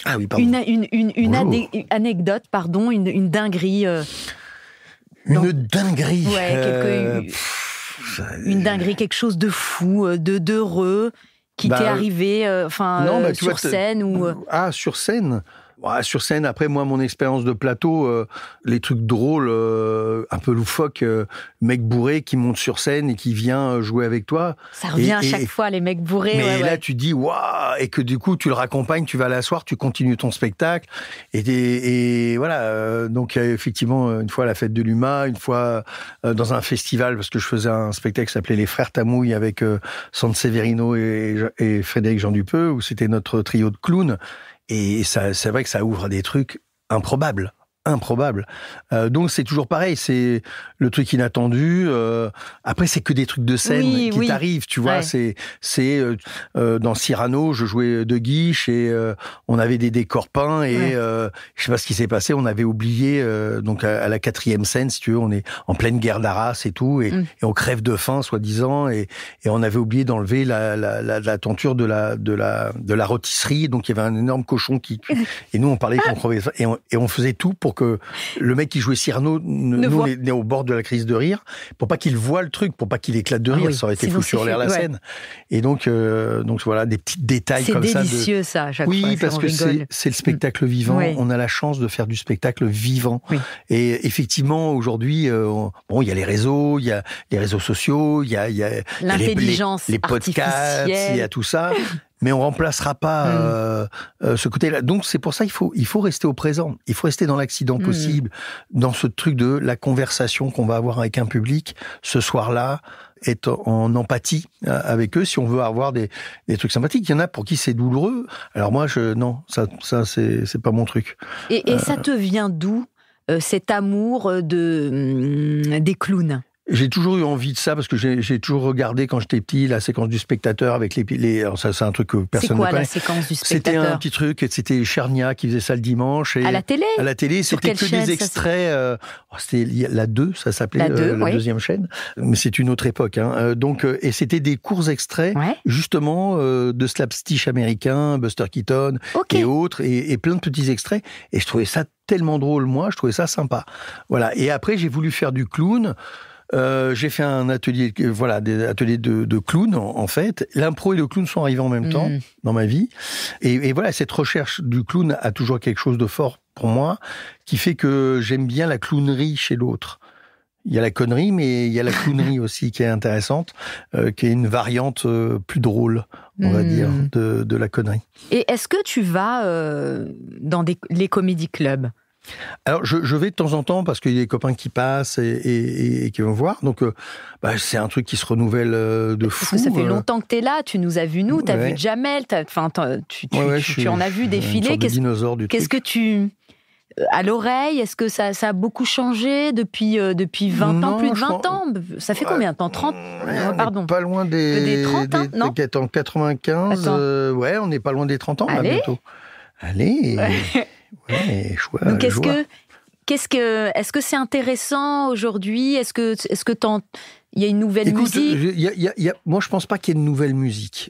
Ah oui, pardon. Une anecdote, pardon, une dinguerie. Une dinguerie. Ouais, une dinguerie, quelque chose de fou, d'heureux, qui t'est arrivé, sur scène ou. Ah, sur scène. Ouais, sur scène, après, moi, mon expérience de plateau, les trucs drôles, un peu loufoques, mec bourré qui monte sur scène et qui vient jouer avec toi. Ça revient à chaque fois, les mecs bourrés. Mais là, tu dis, waouh, et que du coup, tu le raccompagnes, tu vas l'asseoir, tu continues ton spectacle. Et voilà. Donc, effectivement, une fois à la fête de l'UMA, une fois dans un festival, parce que je faisais un spectacle qui s'appelait Les Frères Tamouille avec Sanseverino et Frédéric Jean Dupeux, où c'était notre trio de clowns. Et ça, c'est vrai que ça ouvre des trucs improbables. Donc c'est toujours pareil, c'est le truc inattendu. Après c'est que des trucs de scène qui t'arrivent, tu vois. Ouais. C'est dans Cyrano, je jouais de Guiche et on avait des décors peints et je sais pas ce qui s'est passé, on avait oublié donc à la 4e scène, si tu veux, on est en pleine guerre d'Arras et tout et on crève de faim soi-disant et on avait oublié d'enlever la tenture de la rôtisserie, donc il y avait un énorme cochon qui et nous on parlait qu'on crevait et on faisait tout pour que le mec qui jouait Cyrano, nous, on est au bord de la crise de rire, pour pas qu'il voit le truc, pour pas qu'il éclate de rire, ça aurait été foutu en l'air la scène. Et donc voilà, des petits détails comme ça. C'est délicieux ça, à chaque fois. Oui, parce que c'est le spectacle vivant. Oui. On a la chance de faire du spectacle vivant. Oui. Et effectivement, aujourd'hui, il y a les réseaux, il y a les réseaux sociaux, il y a l'intelligence les podcasts, il y a tout ça. Mais on remplacera pas ce côté-là. Donc c'est pour ça il faut rester au présent. Il faut rester dans l'accident possible, dans ce truc de la conversation qu'on va avoir avec un public ce soir-là, être en empathie avec eux si on veut avoir des trucs sympathiques. Il y en a pour qui c'est douloureux. Alors moi non, ça c'est pas mon truc. Et ça te vient d'où cet amour des clowns? J'ai toujours eu envie de ça parce que j'ai toujours regardé quand j'étais petit la séquence du spectateur avec les alors ça c'est un truc que personne ne connaît. C'est quoi la séquence du spectateur? C'était un petit truc, c'était Chernia qui faisait ça le dimanche. Et à la télé? À la télé, c'était que des extraits. C'était la 2, ça s'appelait la deuxième chaîne. Mais c'est une autre époque. Hein. Donc et c'était des courts extraits justement de slapstick américain, Buster Keaton et autres et plein de petits extraits. Et je trouvais ça tellement drôle, moi, je trouvais ça sympa. Voilà. Et après j'ai voulu faire du clown. J'ai fait un atelier, des ateliers de clown en fait. L'impro et le clown sont arrivés en même temps dans ma vie. Et voilà, cette recherche du clown a toujours quelque chose de fort pour moi, qui fait que j'aime bien la clownerie chez l'autre. Il y a la connerie, mais il y a la clownerie aussi qui est intéressante, qui est une variante plus drôle, on va dire, de la connerie. Et est-ce que tu vas dans les comédie clubs ? Alors, je vais de temps en temps parce qu'il y a des copains qui passent et qui vont voir. Donc, c'est un truc qui se renouvelle de fou. Parce que ça fait longtemps que tu es là. Tu nous as vus, nous. Tu as vu Jamel. Tu en as vu défiler. Qu'est-ce que tu... À l'oreille, est-ce que ça a beaucoup changé depuis 20 ans, plus de 20 ans? Ça fait combien de temps? 30? Pardon. Pas loin des 30 ans, non? En 95, on n'est pas loin des 30 ans, là, bientôt. Allez. Ouais, chouette. Donc est-ce que c'est intéressant aujourd'hui? Est-ce que il y a une nouvelle musique? Moi, je pense pas qu'il y ait de nouvelle musique.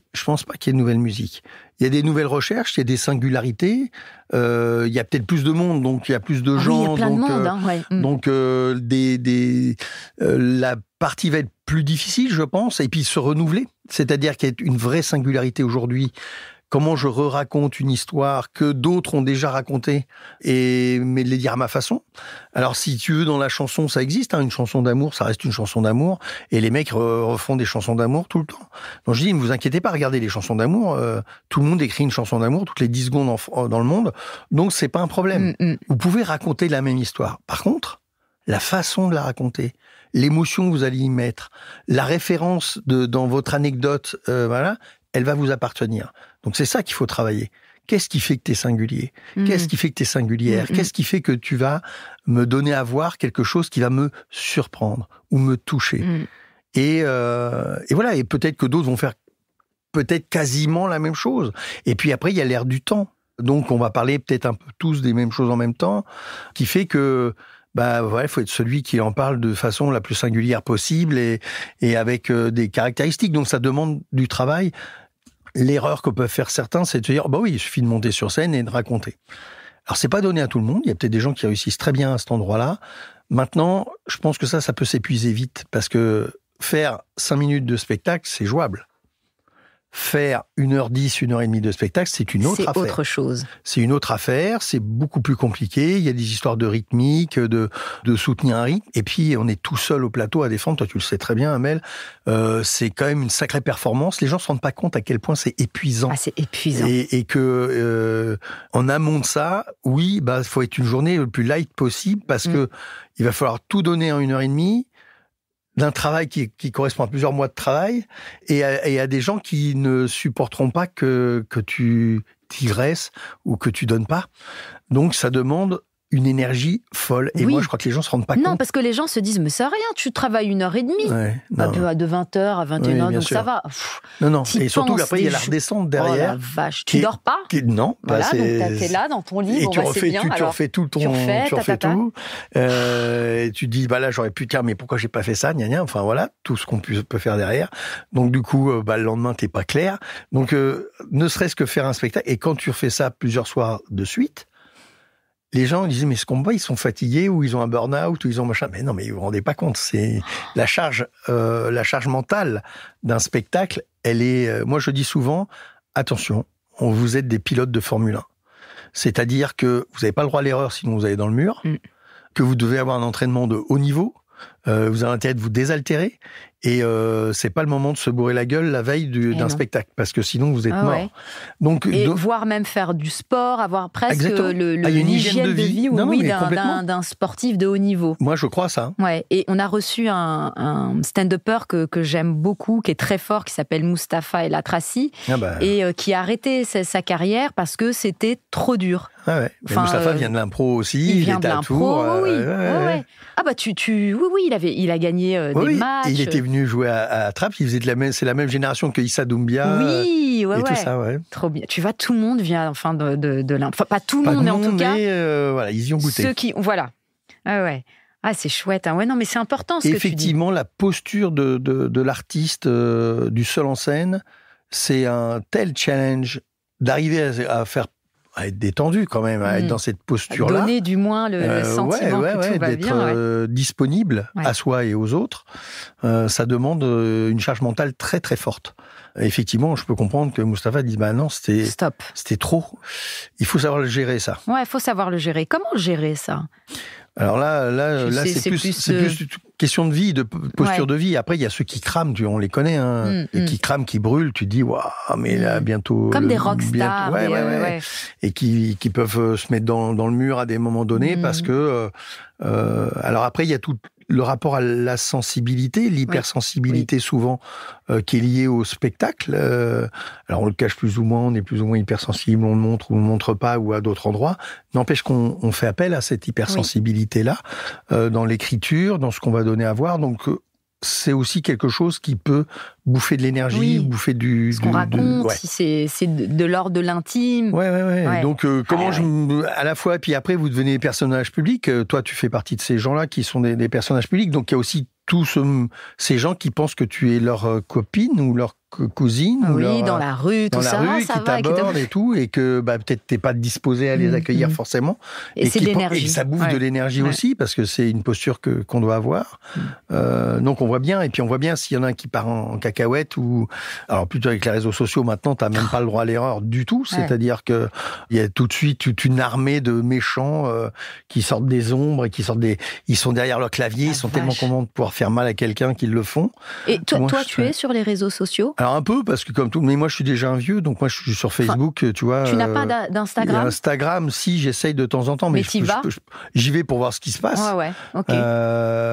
Il y a des nouvelles recherches, il y a des singularités. Il y a peut-être plus de monde, donc il y a plus de gens. Oui, il y a plein de monde. Donc la partie va être plus difficile, je pense, et puis se renouveler. C'est-à-dire qu'il y a une vraie singularité aujourd'hui comment je raconte une histoire que d'autres ont déjà racontée, mais de les dire à ma façon. Alors, si tu veux, dans la chanson, ça existe, une chanson d'amour, ça reste une chanson d'amour, et les mecs refont des chansons d'amour tout le temps. Donc je dis, ne vous inquiétez pas, regardez les chansons d'amour, tout le monde écrit une chanson d'amour toutes les 10 secondes dans le monde, donc c'est pas un problème. Vous pouvez raconter la même histoire. Par contre, la façon de la raconter, l'émotion que vous allez y mettre, la référence dans votre anecdote, elle va vous appartenir. Donc c'est ça qu'il faut travailler. Qu'est-ce qui fait que tu es singulier ? Qu'est-ce qui fait que tu es singulière ? Qu'est-ce qui fait que tu vas me donner à voir quelque chose qui va me surprendre ou me toucher ? Et voilà, et peut-être que d'autres vont faire peut-être quasiment la même chose. Et puis après, il y a l'air du temps. Donc on va parler peut-être un peu tous des mêmes choses en même temps, qui fait que il faut être celui qui en parle de façon la plus singulière possible et avec des caractéristiques. Donc ça demande du travail. L'erreur que peuvent faire certains, c'est de se dire, il suffit de monter sur scène et de raconter. Alors, c'est pas donné à tout le monde. Il y a peut-être des gens qui réussissent très bien à cet endroit-là. Maintenant, je pense que ça peut s'épuiser vite parce que faire 5 minutes de spectacle, c'est jouable. Faire 1h10, 1h30 de spectacle, c'est une autre affaire. C'est autre chose. C'est une autre affaire, c'est beaucoup plus compliqué. Il y a des histoires de rythmique, de soutenir un rythme. Et puis, on est tout seul au plateau à défendre. Toi, tu le sais très bien, Amel. C'est quand même une sacrée performance. Les gens ne se rendent pas compte à quel point c'est épuisant. Ah, c'est épuisant. Et que, en amont de ça, il faut être une journée le plus light possible parce que il va falloir tout donner en 1h30. D'un travail qui correspond à plusieurs mois de travail et à des gens qui ne supporteront pas que tu digresses ou que tu donnes pas. Donc, ça demande une énergie folle. Et moi, je crois que les gens se rendent pas compte. Non, parce que les gens se disent, mais c'est rien, tu travailles 1h30. Ouais, de 20h à 21h, donc sûr. Ça va. Non. Et surtout qu'après, il y a la redescente derrière. Oh la vache, tu dors pas ? Non. Voilà, donc t'es là, dans ton lit, et tu refais tout. Tu refais tout. Et tu te dis, là, j'aurais pu dire, mais pourquoi j'ai pas fait ça, enfin voilà, tout ce qu'on peut faire derrière. Donc du coup, le lendemain, t'es pas clair. Donc, ne serait-ce que faire un spectacle, et quand tu refais ça plusieurs soirs de suite, les gens disent, mais ce qu'on voit, ils sont fatigués, ou ils ont un burn-out, ou ils ont machin. Mais non, mais vous vous rendez pas compte. C'est la charge mentale d'un spectacle, elle est, moi je dis souvent, attention, vous êtes des pilotes de Formule 1. C'est-à-dire que vous n'avez pas le droit à l'erreur, sinon vous allez dans le mur, que vous devez avoir un entraînement de haut niveau, vous avez intérêt de vous désaltérer, et c'est pas le moment de se bourrer la gueule la veille d'un spectacle, parce que sinon vous êtes mort. Ouais. Donc, voire même faire du sport, avoir presque l'hygiène de vie d'un sportif de haut niveau. Moi, je crois ça. Ouais. Et on a reçu un stand-upper que j'aime beaucoup, qui est très fort, qui s'appelle Mustapha El Atrassi, et qui a arrêté sa carrière parce que c'était trop dur. Mustapha vient de l'impro aussi, il était à Tours. Ouais. Ah il a gagné des matchs. Et il était venu jouer à Trappes, c'est la même génération que Issa Doumbia. Tout ça, trop bien. Tu vois, tout le monde vient de l'impro. Enfin, pas tout le monde, mais en tout cas, ils y ont goûté. Ceux qui, Ah, c'est chouette. Hein. Ouais, non, mais c'est important ce que tu dis. Effectivement, la posture de l'artiste, du seul en scène, c'est un tel challenge d'arriver à être détendu quand même, à être dans cette posture-là. Donner du moins le sentiment que tout va bien. D'être disponible à soi et aux autres, ça demande une charge mentale très très forte. Effectivement, je peux comprendre que Mustapha dise non, c'était trop. Il faut savoir le gérer, ça. Ouais, il faut savoir le gérer. Comment le gérer, ça ? Alors là, c'est plus question de vie, de posture de vie. Après, il y a ceux qui crament, on les connaît, qui crament, qui brûlent. Tu te dis, waouh, mais là, bientôt. Comme des rockstars. Et qui peuvent se mettre dans le mur à des moments donnés parce que. Alors après, il y a tout le rapport à la sensibilité, l'hypersensibilité souvent qui est liée au spectacle. Alors on le cache plus ou moins, on est plus ou moins hypersensible, on le montre ou on le montre pas, ou à d'autres endroits. N'empêche qu'on fait appel à cette hypersensibilité-là dans l'écriture, dans ce qu'on va donner à voir. Donc c'est aussi quelque chose qui peut bouffer de l'énergie, bouffer du... Ce qu'on raconte, si c'est de l'ordre de l'intime. Ouais. Donc, à la fois, puis après, vous devenez personnages publics. Toi, tu fais partie de ces gens-là qui sont des personnages publics. Donc, il y a aussi tous ces gens qui pensent que tu es leur copine ou leur cousine. Oui, dans la rue, tout ça. Dans la rue, qui t'aborde et tout, et que peut-être t'es pas disposé à les accueillir forcément. Et c'est l'énergie. Et ça bouffe de l'énergie aussi, parce que c'est une posture qu'on doit avoir. Donc on voit bien, et puis on voit bien s'il y en a un qui part en cacahuète, ou... Alors plutôt avec les réseaux sociaux, maintenant, t'as même pas le droit à l'erreur du tout. C'est-à-dire que il y a tout de suite toute une armée de méchants qui sortent des ombres, et ils sont derrière leur clavier, ils sont tellement contents de pouvoir faire mal à quelqu'un qu'ils le font. Et toi, tu es sur les réseaux sociaux ? Alors un peu, parce que comme tout, mais moi je suis déjà un vieux, donc moi je suis sur Facebook, tu vois. Tu n'as pas d'Instagram ? Instagram, si, j'essaye de temps en temps, mais j'y vais pour voir ce qui se passe. Ouais, ok.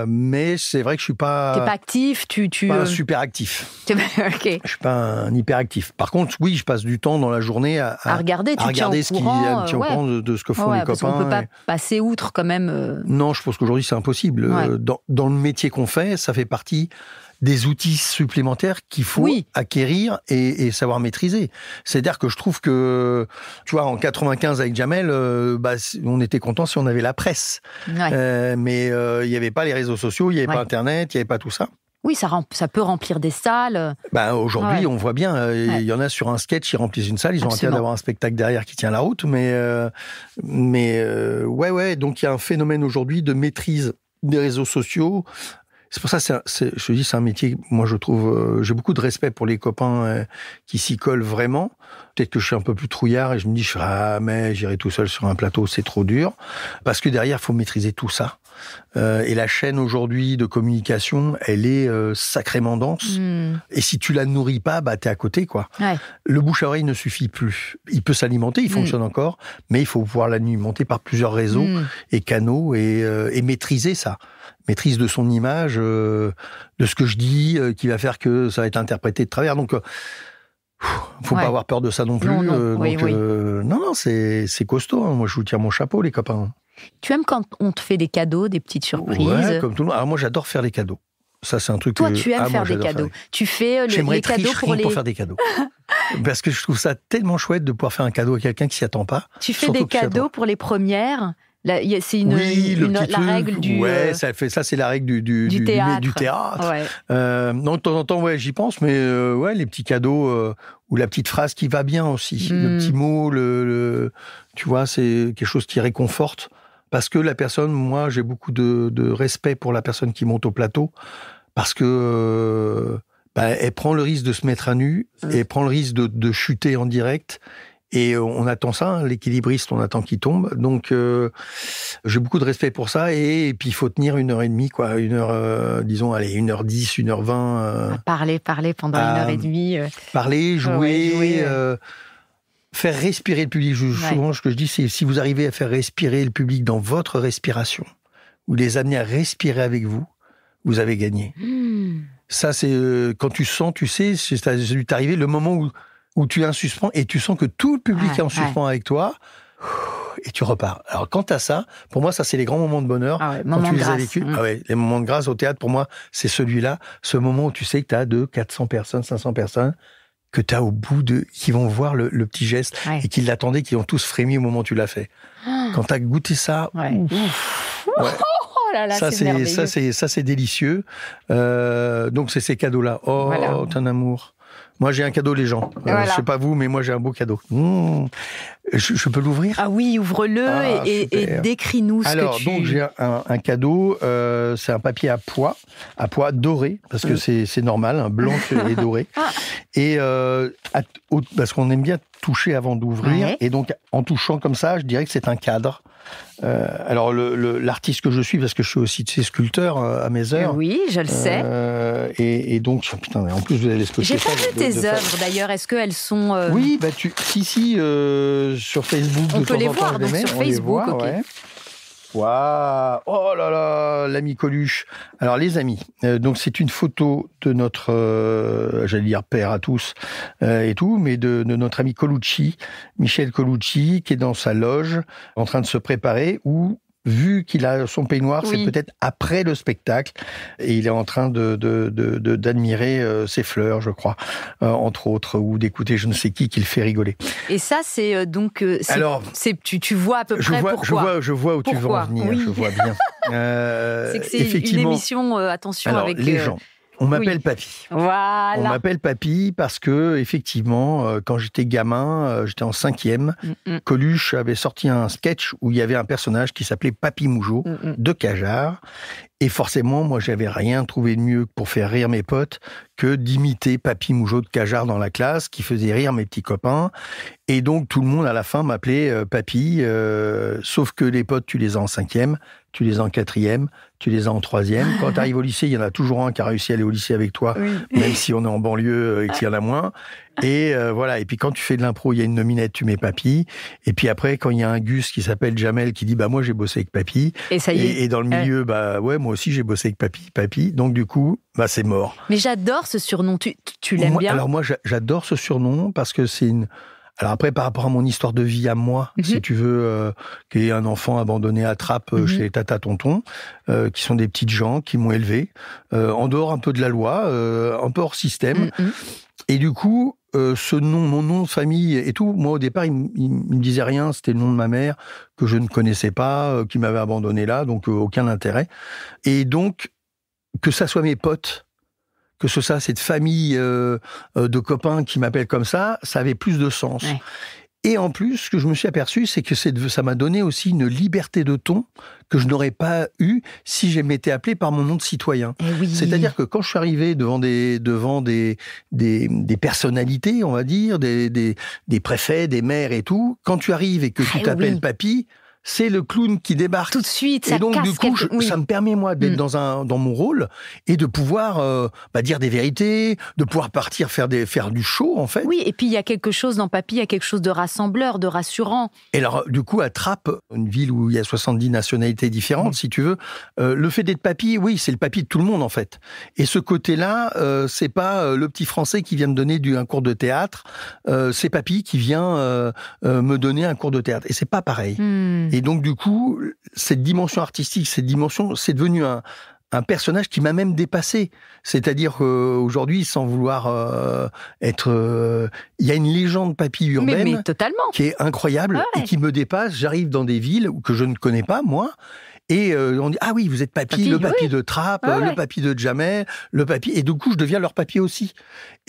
Mais c'est vrai que je suis pas... T'es pas actif, pas un super actif. Ok. Je suis pas un hyper actif. Par contre, oui, je passe du temps dans la journée à regarder ce qui est un petit au courant de ce que font les copains. Parce qu'on peut pas passer outre quand même. Non, je pense qu'aujourd'hui c'est impossible. Dans le métier qu'on fait, ça fait partie des outils supplémentaires qu'il faut acquérir et savoir maîtriser. C'est-à-dire que je trouve que, tu vois, en 95 avec Jamel, on était content si on avait la presse. Mais il n'y avait pas les réseaux sociaux, il n'y avait pas Internet, il n'y avait pas tout ça. Oui, ça peut remplir des salles. Aujourd'hui, on voit bien, il y en a sur un sketch, ils remplissent une salle, ils ont intérêt d'avoir un spectacle derrière qui tient la route, mais donc il y a un phénomène aujourd'hui de maîtrise des réseaux sociaux. C'est pour ça, je te dis, c'est un métier, moi je trouve, j'ai beaucoup de respect pour les copains qui s'y collent vraiment. Peut-être que je suis un peu plus trouillard et je me dis, mais j'irai tout seul sur un plateau, c'est trop dur. Parce que derrière, il faut maîtriser tout ça. Et la chaîne aujourd'hui de communication, elle est sacrément dense. Et si tu la nourris pas, t'es à côté, quoi. Le bouche à oreille ne suffit plus. Il peut s'alimenter, il fonctionne encore, mais il faut pouvoir l'alimenter par plusieurs réseaux et canaux et maîtriser ça. Maîtrise de son image, de ce que je dis, qui va faire que ça va être interprété de travers. Donc, faut pas avoir peur de ça non plus. Non, c'est costaud. Hein. Moi, je vous tire mon chapeau, les copains. Tu aimes quand on te fait des cadeaux, des petites surprises ? Ouais, comme tout le monde. Alors moi, j'adore faire les cadeaux. Ça, c'est un truc. Toi, tu aimes faire des cadeaux. Tu fais les cadeaux pour faire des cadeaux. Parce que je trouve ça tellement chouette de pouvoir faire un cadeau à quelqu'un qui s'y attend pas. Tu fais des cadeaux pour les premières. C'est la règle du... Ouais, ça c'est la règle du théâtre. Non, de temps en temps, j'y pense, mais les petits cadeaux ou la petite phrase qui va bien aussi. Le petit mot, tu vois, c'est quelque chose qui réconforte. Parce que la personne, moi, j'ai beaucoup de respect pour la personne qui monte au plateau, parce que elle prend le risque de se mettre à nu, et prend le risque de chuter en direct. Et on attend ça, hein, l'équilibriste, on attend qu'il tombe. Donc, j'ai beaucoup de respect pour ça. Et puis, il faut tenir 1h30, quoi. 1h10, 1h20. Parler pendant 1h30. Parler, jouer, faire respirer le public. Souvent, ce que je dis, c'est si vous arrivez à faire respirer le public dans votre respiration, ou les amener à respirer avec vous, vous avez gagné. Ça, c'est quand tu sens, tu sais, c'est arrivé le moment où tu es en suspens et tu sens que tout le public est en suspens avec toi et tu repars. Alors, quant à ça, pour moi, ça, c'est les grands moments de bonheur. Quand tu les as vécus. Les moments de grâce au théâtre, pour moi, c'est celui-là. Ce moment où tu sais que tu as 400 personnes, 500 personnes, que tu as au bout qui vont voir le petit geste et qui l'attendaient, qui ont tous frémi au moment où tu l'as fait. Quand tu as goûté ça, ça c'est délicieux. Donc, c'est ces cadeaux-là. T'es un amour. Moi, j'ai un cadeau, les gens. Je sais pas vous, mais moi, j'ai un beau cadeau. Je peux l'ouvrir ? Ah oui, ouvre-le et décris-nous ce que tu... Alors, donc, j'ai un cadeau. C'est un papier à pois doré, parce que c'est normal, hein, blanc et doré. Et parce qu'on aime bien toucher avant d'ouvrir. Et donc, en touchant comme ça, je dirais que c'est un cadre. Alors, l'artiste que je suis, parce que je suis aussi sculpteur à mes heures. Oui, je le sais. Et donc, putain, en plus, vous allez l'expliquer. J'ai pas vu tes œuvres, d'ailleurs. Est-ce qu'elles sont... Oui, sur Facebook. On peut les voir, donc sur Facebook, ok. Waouh! Oh là là, l'ami Coluche. Alors, les amis, donc c'est une photo de notre, j'allais dire père à tous et tout, mais de notre ami Colucci, Michel Colucci, qui est dans sa loge, en train de se préparer, ou vu qu'il a son peignoir, c'est peut-être après le spectacle, et il est en train d'admirer ses fleurs, je crois, entre autres, ou d'écouter je ne sais qui le fait rigoler. Et ça, c'est donc... Alors, tu vois à peu près pourquoi. Je vois où tu veux en venir, je vois bien. C'est que c'est une émission, attention, alors, avec... les gens. On m'appelle Papy. Voilà. On m'appelle Papy parce que, effectivement, quand j'étais gamin, j'étais en 5e, Coluche avait sorti un sketch où il y avait un personnage qui s'appelait Papy Mougeot, de Cajar. Et forcément, moi, j'avais rien trouvé de mieux pour faire rire mes potes que d'imiter Papy Mougeot de Cajar dans la classe, qui faisait rire mes petits copains. Et donc, tout le monde, à la fin, m'appelait Papy, sauf que les potes, tu les as en 5e, tu les as en 4e, tu les as en 3e. Quand tu arrives au lycée, il y en a toujours un qui a réussi à aller au lycée avec toi, même si on est en banlieue et qu'il y en a moins. Et voilà. Et puis, quand tu fais de l'impro, il y a une nominette, tu mets Papy. Et puis après, quand il y a un Gus qui s'appelle Jamel qui dit, bah, moi, j'ai bossé avec Papy. Et ça y est. Et dans le milieu, bah, ouais, moi aussi, j'ai bossé avec Papy. Donc, du coup, bah, c'est mort. Mais j'adore ce surnom. Tu l'aimes bien? Alors, moi, j'adore ce surnom parce que c'est une... Alors après, par rapport à mon histoire de vie à moi, si tu veux, qu'il y ait un enfant abandonné à Trappes chez Tata Tonton, qui sont des petites gens qui m'ont élevé, en dehors un peu de la loi, un peu hors système. Et du coup, ce nom, mon nom de famille et tout, moi au départ, il me disait rien, c'était le nom de ma mère, que je ne connaissais pas, qui m'avait abandonné là, donc aucun intérêt. Et donc, que ça soit mes potes, que ce soit cette famille de copains qui m'appellent comme ça avait plus de sens. Ouais. Et en plus, ce que je me suis aperçu, c'est que ça m'a donné aussi une liberté de ton que je n'aurais pas eue si je m'étais appelé par mon nom de citoyen. Oui. C'est-à-dire que quand je suis arrivé devant des personnalités, on va dire, des préfets, des maires et tout, quand tu arrives et que tu t'appelles Papy, c'est le clown qui débarque. Tout de suite, ça et donc, casse du coup, ça me permet, moi, d'être dans mon rôle et de pouvoir dire des vérités, de pouvoir partir faire du show, en fait. Oui, et puis il y a quelque chose dans Papy, il y a quelque chose de rassembleur, de rassurant. Et alors, du coup, à Trappes, une ville où il y a 70 nationalités différentes, si tu veux, le fait d'être Papy, oui, c'est le Papy de tout le monde, en fait. Et ce côté-là, c'est pas le petit Français qui vient me donner un cours de théâtre, c'est Papy qui vient me donner un cours de théâtre. Et c'est pas pareil. Et donc, du coup, cette dimension artistique, c'est devenu un personnage qui m'a même dépassé. C'est-à-dire qu'aujourd'hui, sans vouloir être... il y a une légende Papy urbaine mais totalement. Qui est incroyable et qui me dépasse. J'arrive dans des villes que je ne connais pas, moi, et on dit, ah oui, vous êtes Papy, le Papy de Trappes, le Papy de Jamel, le Papy... Et du coup, je deviens leur Papy aussi.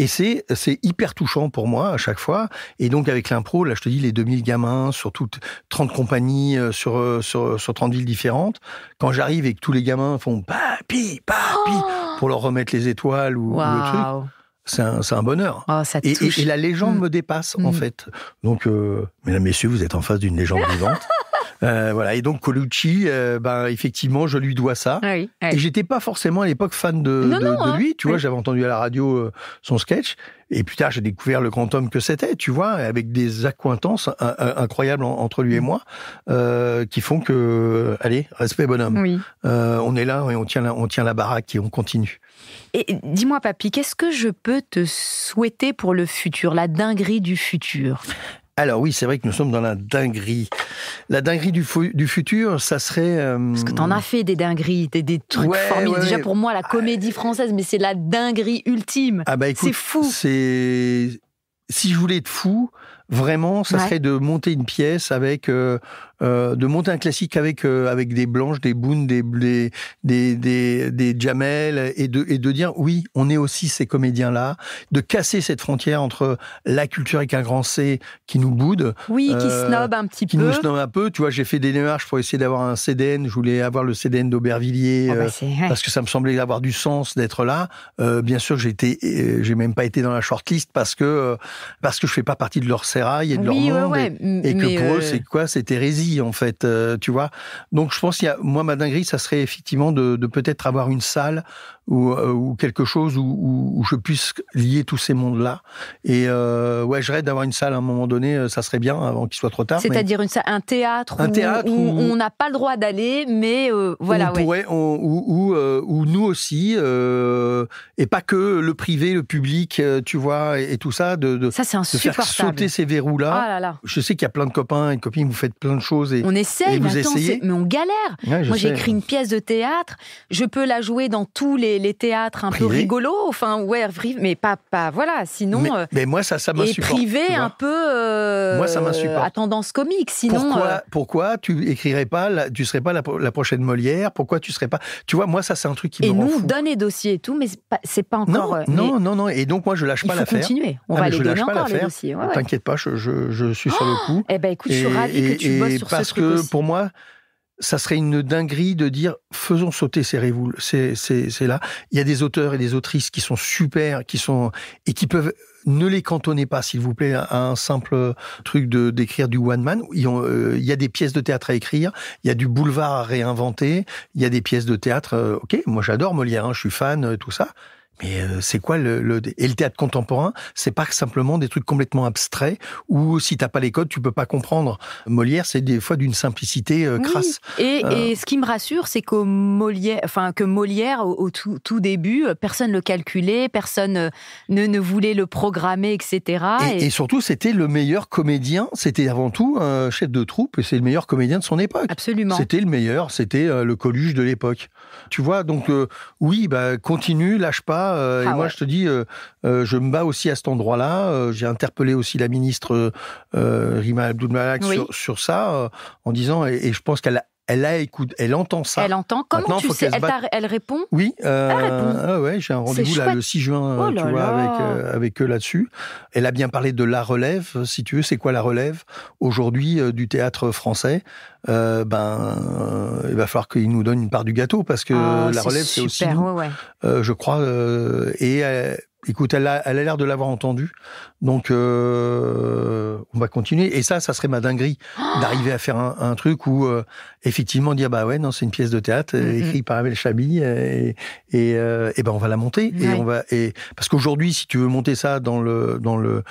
Et c'est hyper touchant pour moi, à chaque fois. Et donc, avec l'impro, là, je te dis, les 2000 gamins, sur toutes 30 compagnies, sur 30 villes différentes. Quand j'arrive et que tous les gamins font Papy, pour leur remettre les étoiles ou le truc, c'est un bonheur. Oh, ça touche. Et la légende me dépasse, en fait. Donc, mesdames, messieurs, vous êtes en face d'une légende vivante. Voilà. Et donc Colucci, effectivement, je lui dois ça. Oui. Et j'étais pas forcément à l'époque fan de lui. Tu vois, j'avais entendu à la radio son sketch. Et plus tard, j'ai découvert le grand homme que c'était, tu vois, avec des accointances incroyables entre lui et moi, qui font que, allez, respect bonhomme. Oui. On est là et on tient la baraque et on continue. Et dis-moi, Papy, qu'est-ce que je peux te souhaiter pour le futur, la dinguerie du futur? Alors oui, c'est vrai que nous sommes dans la dinguerie. La dinguerie du futur, ça serait... Parce que t'en as fait des dingueries, des trucs formidables. Déjà pour moi, la comédie française, mais c'est la dinguerie ultime. Ah bah écoute, c'est fou. Si je voulais être fou, vraiment, ça serait de monter une pièce avec... de monter un classique avec des Blanches, des Boone, des Jamel, et de dire oui, on est aussi ces comédiens-là, de casser cette frontière entre la culture avec un grand C qui nous boude, qui snob un petit peu, qui nous snob un peu. Tu vois, j'ai fait des démarches pour essayer d'avoir un CDN. Je voulais avoir le CDN d'Aubervilliers parce que ça me semblait avoir du sens d'être là. Bien sûr, j'ai même pas été dans la shortlist parce que je fais pas partie de leur sérail et de leur monde, et que pour eux, c'est quoi? C'est hérésie. En fait, tu vois. Donc, je pense moi, ma dinguerie, ça serait effectivement de peut-être avoir une salle ou quelque chose où je puisse lier tous ces mondes-là. Et je rêve d'avoir une salle à un moment donné, ça serait bien avant qu'il soit trop tard. C'est-à-dire un théâtre où on n'a pas le droit d'aller, mais voilà. Où nous aussi, et pas que le privé, le public, tu vois, et tout ça, ça, c'est de faire sauter ces verrous-là. Oh là là. Je sais qu'il y a plein de copains et de copines, vous faites plein de choses. On essaye, mais on galère. Ouais, moi, j'ai écrit une pièce de théâtre, je peux la jouer dans tous les les théâtres un peu rigolos, enfin, mais pas voilà, sinon... Mais moi, ça m'insupporte. Et privé, un peu moi, ça m'insupporte. à tendance comique, sinon... Pourquoi tu écrirais pas, tu serais pas la prochaine Molière? Pourquoi tu serais pas... Tu vois, moi, ça, c'est un truc qui me rend fou. Et nous, on donne les dossiers et tout, mais c'est pas encore... Non. Et donc, moi, je lâche pas l'affaire. Il faut continuer. On va les donner encore, les dossiers. T'inquiète pas, je suis sur le coup. Eh ben, écoute, je suis ravie que tu bosses sur ce truc aussi. Parce que, pour moi... ça serait une dinguerie de dire faisons sauter ces révoules. C'est là. Il y a des auteurs et des autrices qui sont super, et qui peuvent, ne les cantonnez pas, s'il vous plaît, à un simple truc d'écrire du one man. Il y a des pièces de théâtre à écrire, il y a du boulevard à réinventer, il y a des pièces de théâtre. Ok, moi j'adore Molière, je suis fan, tout ça. Mais c'est quoi et le théâtre contemporain, c'est pas simplement des trucs complètement abstraits où si t'as pas les codes, tu peux pas comprendre. Molière, c'est des fois d'une simplicité crasse. Et ce qui me rassure, c'est que Molière, au tout début, personne le calculait, personne ne voulait le programmer, etc. Et surtout, c'était le meilleur comédien. C'était avant tout un chef de troupe et c'est le meilleur comédien de son époque. Absolument. C'était le meilleur, c'était le Coluche de l'époque. Tu vois, donc oui, continue, lâche pas. Moi, je te dis, je me bats aussi à cet endroit-là. J'ai interpellé aussi la ministre Rima Abdul-Malak sur ça, en disant, et je pense qu'elle écoute, elle entend ça. Elle entend. Comment tu sais, elle répond? Oui. Elle répond. Ouais, j'ai un rendez-vous là le 6 juin, tu vois, avec eux là-dessus. Elle a bien parlé de la relève, si tu veux. C'est quoi la relève aujourd'hui du théâtre français? Il va falloir qu'il nous donne une part du gâteau parce que la relève, c'est aussi nous, je crois. Écoute, elle a l'air de l'avoir entendu, donc on va continuer. Et ça serait ma dinguerie d'arriver à faire un truc où effectivement dire c'est une pièce de théâtre écrite par Amel Chabi et on va la monter et parce qu'aujourd'hui, si tu veux monter ça dans le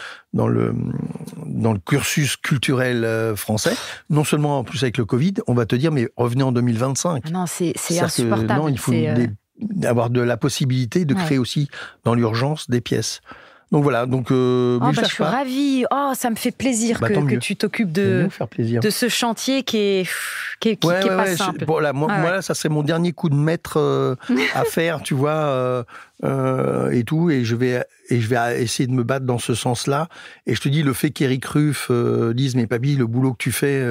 cursus culturel français, non seulement en plus avec le Covid, on va te dire mais revenez en 2025. Ah non, c'est insupportable. Non, il faut avoir de la possibilité de créer aussi dans l'urgence des pièces. Donc voilà, je suis ravie. Ça me fait plaisir que tu t'occupes de ce chantier qui est pas simple. Moi, là, ça serait mon dernier coup de maître à faire, tu vois, et tout, et je vais essayer de me battre dans ce sens-là. Et je te dis, le fait qu'Éric Ruff dise, mais papy, le boulot que tu fais,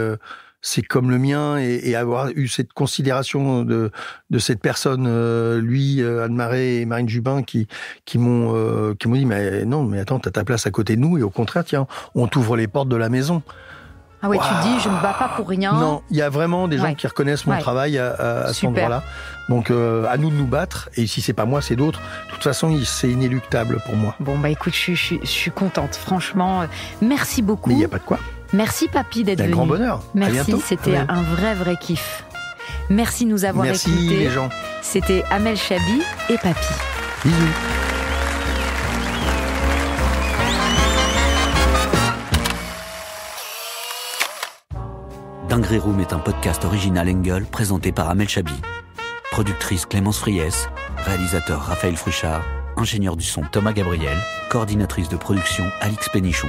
c'est comme le mien, et avoir eu cette considération de cette personne, lui, Anne Marais et Marine Jubin, qui m'ont dit, mais non, mais attends, t'as ta place à côté de nous, et au contraire, tiens, on t'ouvre les portes de la maison. Ah oui, tu dis, je me bats pas pour rien. Non, il y a vraiment des gens qui reconnaissent mon travail à cet endroit-là. Donc, à nous de nous battre, et si c'est pas moi, c'est d'autres. De toute façon, c'est inéluctable pour moi. Bon, écoute, je suis contente, franchement. Merci beaucoup. Mais il n'y a pas de quoi. Merci papy d'être venu. Un grand bonheur. Merci, c'était un vrai kiff. Merci de nous avoir écoutés. Merci les gens. C'était Amel Chabi et papy. Bisous. Dinguerie Room est un podcast original Engel présenté par Amel Chabi. Productrice Clémence Friès, réalisateur Raphaël Fruchard, ingénieur du son Thomas Gabriel, coordinatrice de production Alix Pénichon.